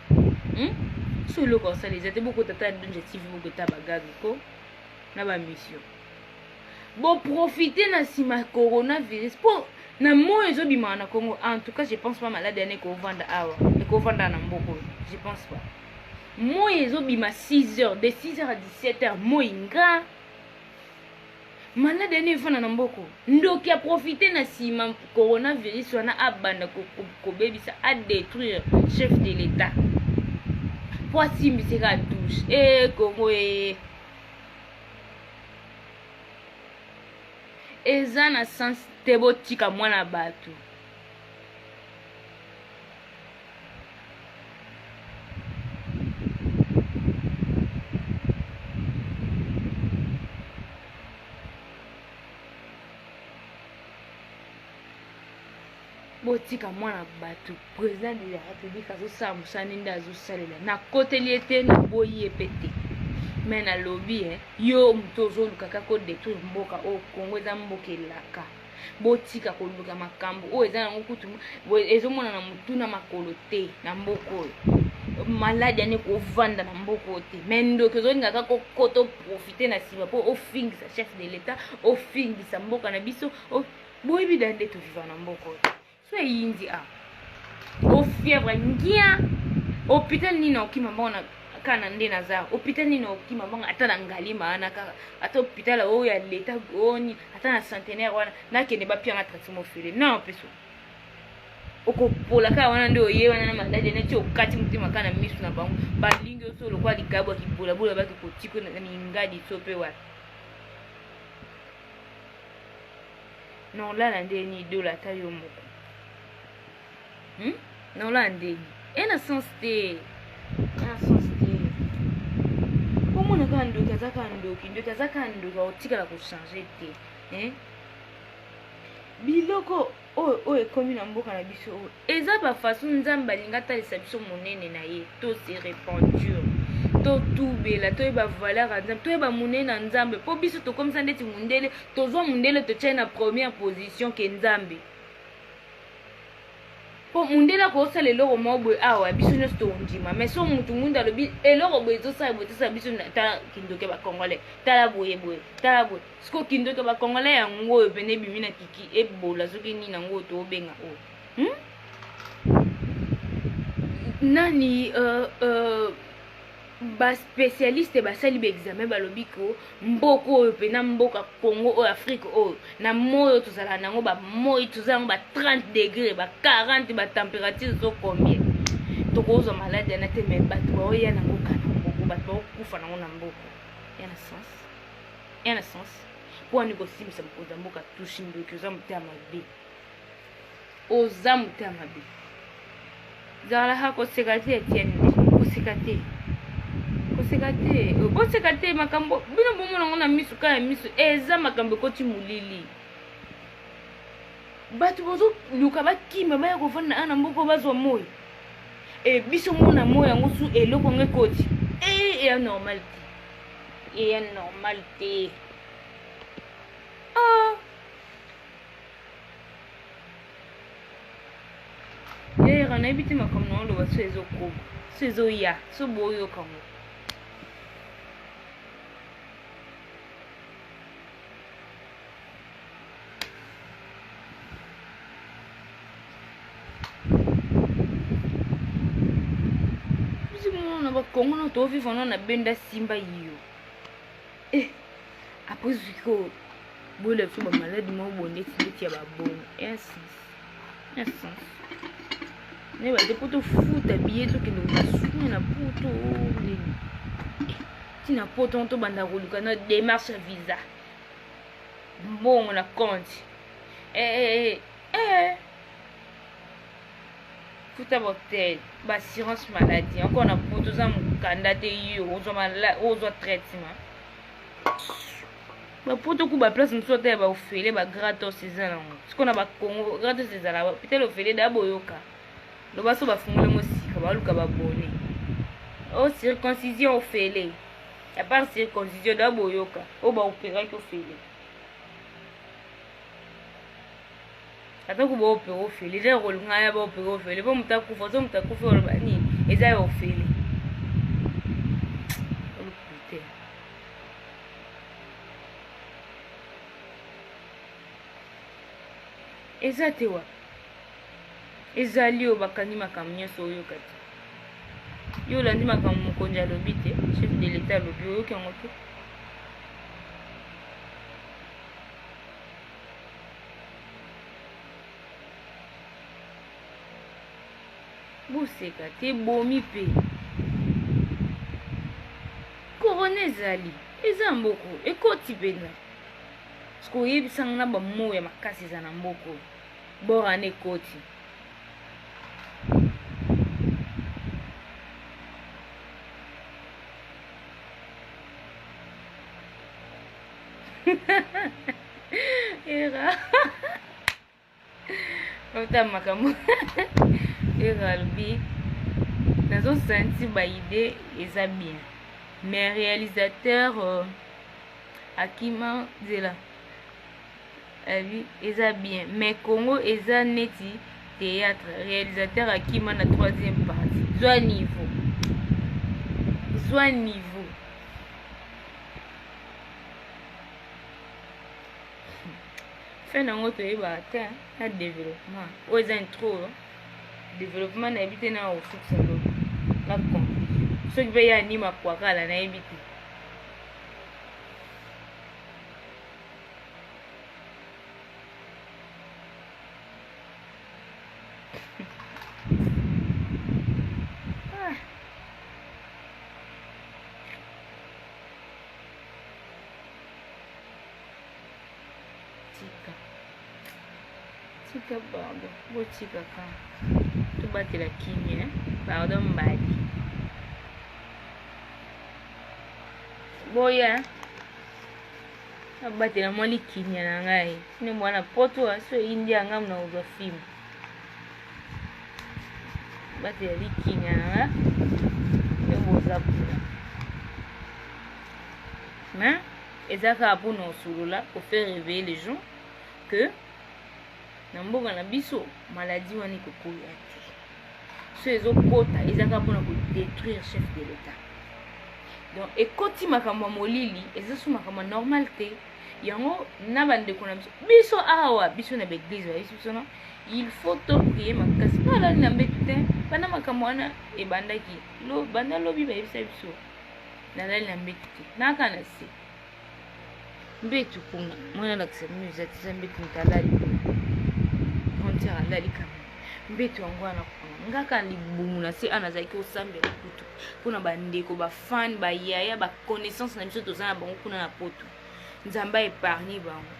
so eloko osala eza te bokotata donge tv bokota bagaga ko na bamission boprofite na nsima coronavirus mpo na moyo ezobimaka na Congo. En tout cas je pense pas malade ane ekovanda awa ekovanda na mboko je pense pas moyo ezobima 6h de 6h à 17h moyo nga malade ane evanda na mboko ndoki aprofite na nsima coronavirus wana abanda kobebisa adétruire chef de l'état po asimbiseka douche Congo eza na sens te botika mwana bato botika mwana bato président de la république azosala mosala nde azosalela na koteli ete na boyi epe te mais na lobby yo moto ozoluka kaka kodétruire mboka oyo Congo eza mboka elaka botika koluka makambo oyo eza nango kutu ezomona na motu na makolo te na mboka oyo maladi ane kovanda na mboka oyo te mais ndoki ozolinga kaka kokota oprofite na nsima mpo ofingisa chef de l'état ofingisa mboka na biso boyebi da nde toviva na mboka oyo so eyindi ofièvre ngia hôpital nini okima mbongo na kana nde naza hôpital nini okima banga ata na ngalima ana kaka ata hôpital oyo ya leta goni ata na centenaire wana nakende bapianga traitement ofele non peso okopola kaka wana nde oye wana na maladi neti okati motema kaka na misu na bango balingi oso lokwa likabo akibolabola baki kotiko na mingadi so mpe wana nolala ndeni idola ata yo moko nolala ndeni ena sens te komona kaka ndoki aza kaka ndoki aza kaka ndoki akotikala kochange te biloko oyo ekomi na mboka na biso oyo eza bafason nzambe alingi atalisa biso monene na ye to se répandure totubela toyeba valeur ya nzambe toyeba monene na nzambe mpo biso tokomisa ndeti mundele tozwa mundele totyai na première position ke nzambe mpo mundele akosala eloko moko boye awa biso nyonso tondima mais so mutu mundu alobi eloko boye ezosala boye tosala biso tala kindoki bacongolais tala boye tala boye siko kindoki bacongolais yango oyo pene ebimi na kiki ebola soki nini yango oyo tobenga oyo nani baspécialiste basali baexamen balobi ko mboka oyo pena mboka Congo oyo Afrique oyo na moi oyo tozala nango bamoi tozala yango ba 30 degré ba 40 batempérature zo combien tokozwa maladi yana te me bato baoya nango kana mboko bato baokufa nango na mboko yana sens mpo wani kosimisa mokonzi ya mboka tushi ndoki oza motema mabe oza motema mabe zala ha koseka te Etienne koseka te boseka te makambo bino bomona ngo na misu kaka ya misu eza makambo ekoti molili bato bozoluka bakima baya kovanda ana mboko bazwa moi biso mona moi yango su eloko ngo ekoti eya normal te yera nayebi te makambo na oloba so ezokoma so ezoya so boyoka ngo Congo na to vivre na benda simba yo après ziko bole fi ba malade mo bonde ti ya babon essence ne ba depoto futa bieto ke ndo basuna na poto ni tina poto to banda koluka na démarche visa mbongo na compte futa botel ba assurance maladie encore na poto za mukanda te yo ozwa traitement ba poto ku ba place nso te ba ofele ba gratos ezala ngo siko na ba Congo gratos ezala peut-être ofele da boyoka lo baso ba fungole mosika ba luka ba bone circoncision ofele à part circoncision da boyoka o ba opérer ko ofele ata kuba opera ofele eza kolunga ya ba opera ofele po mutakufa so mutakufa oloba nini eza ya ofele olukute eza te wa ezali oyo bakangi makambo nyonso oyoka te yo olandi makambo mokonzi alobi te chef de l'état alobi oyoki yango te boseka te bomi mpe korona ezali eza mboko ekoti pena siko oyebisanga na bamoyo ya makasi eza na mboko borana ekoti era ota makambo eralbi nazosenti baide eza bien mais réalisateur Akima Zela eza bien mais Congo eza neti théâtre réalisateur Akima na 3e partie zwa niveau fait nango toyeba te na développement oyo eza intro développement na yebi te na osukusa lobi na conclusion soki mpe ye anima kwakala nayebi te. Tika pardon, botika ka tobatela kimia, pardon mbadi boya abatela mwali kimia na ngai sine mwana poto aso indi anga mna uzo film batela likimia na nga yoboza pula mais ezaka pour nous sulula pour faire réveiller les gens que na mboka na biso maladie wani kokoya te so ezokota ezaka mpona kodétruire chef de l'état. Donc ekoti makambo ya molili ezasu makambo normal te yango na bandeko na biso awa biso na baeglise bayesi biso no il faut toprier makasi nalali na mbetu te banda makambo wana ebandaki banda lobi bayebisa biso nalali na mbetu te naka na se mbetu kunga mwana lakisa miuza tisa mbetu ntalali frontière alali kama mbetu wangu wana kuna ngaka libumu na se anazaki osambela kutu kuna bandeko ba fan ba yaya ba connaissance na biso tozana bango kuna na poto nzamba épargner bango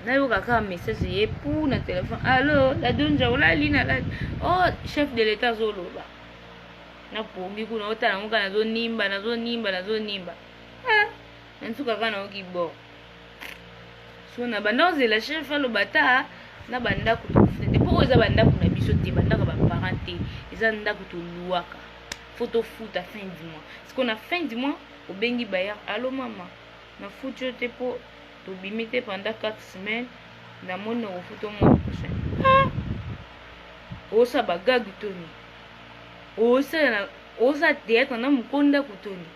nayo kaka message ye pour na téléphone allo la donja olali na la oh chef de l'état zoloba na pongi kuna otala ngoka nazo nimba nsuka kana okibo so na bandoze la chef alobata na banda kutofete po eza banda kuna biso te banda ka ba parent te eza ndako to luaka photo foot à fin du mois parce qu'on a fin du mois au bengi bayar allo mama na foot te po to bimite pendant 4 semaines na mono au foot au mois prochain osa bagagu toni osa théâtre na mukonda kutoni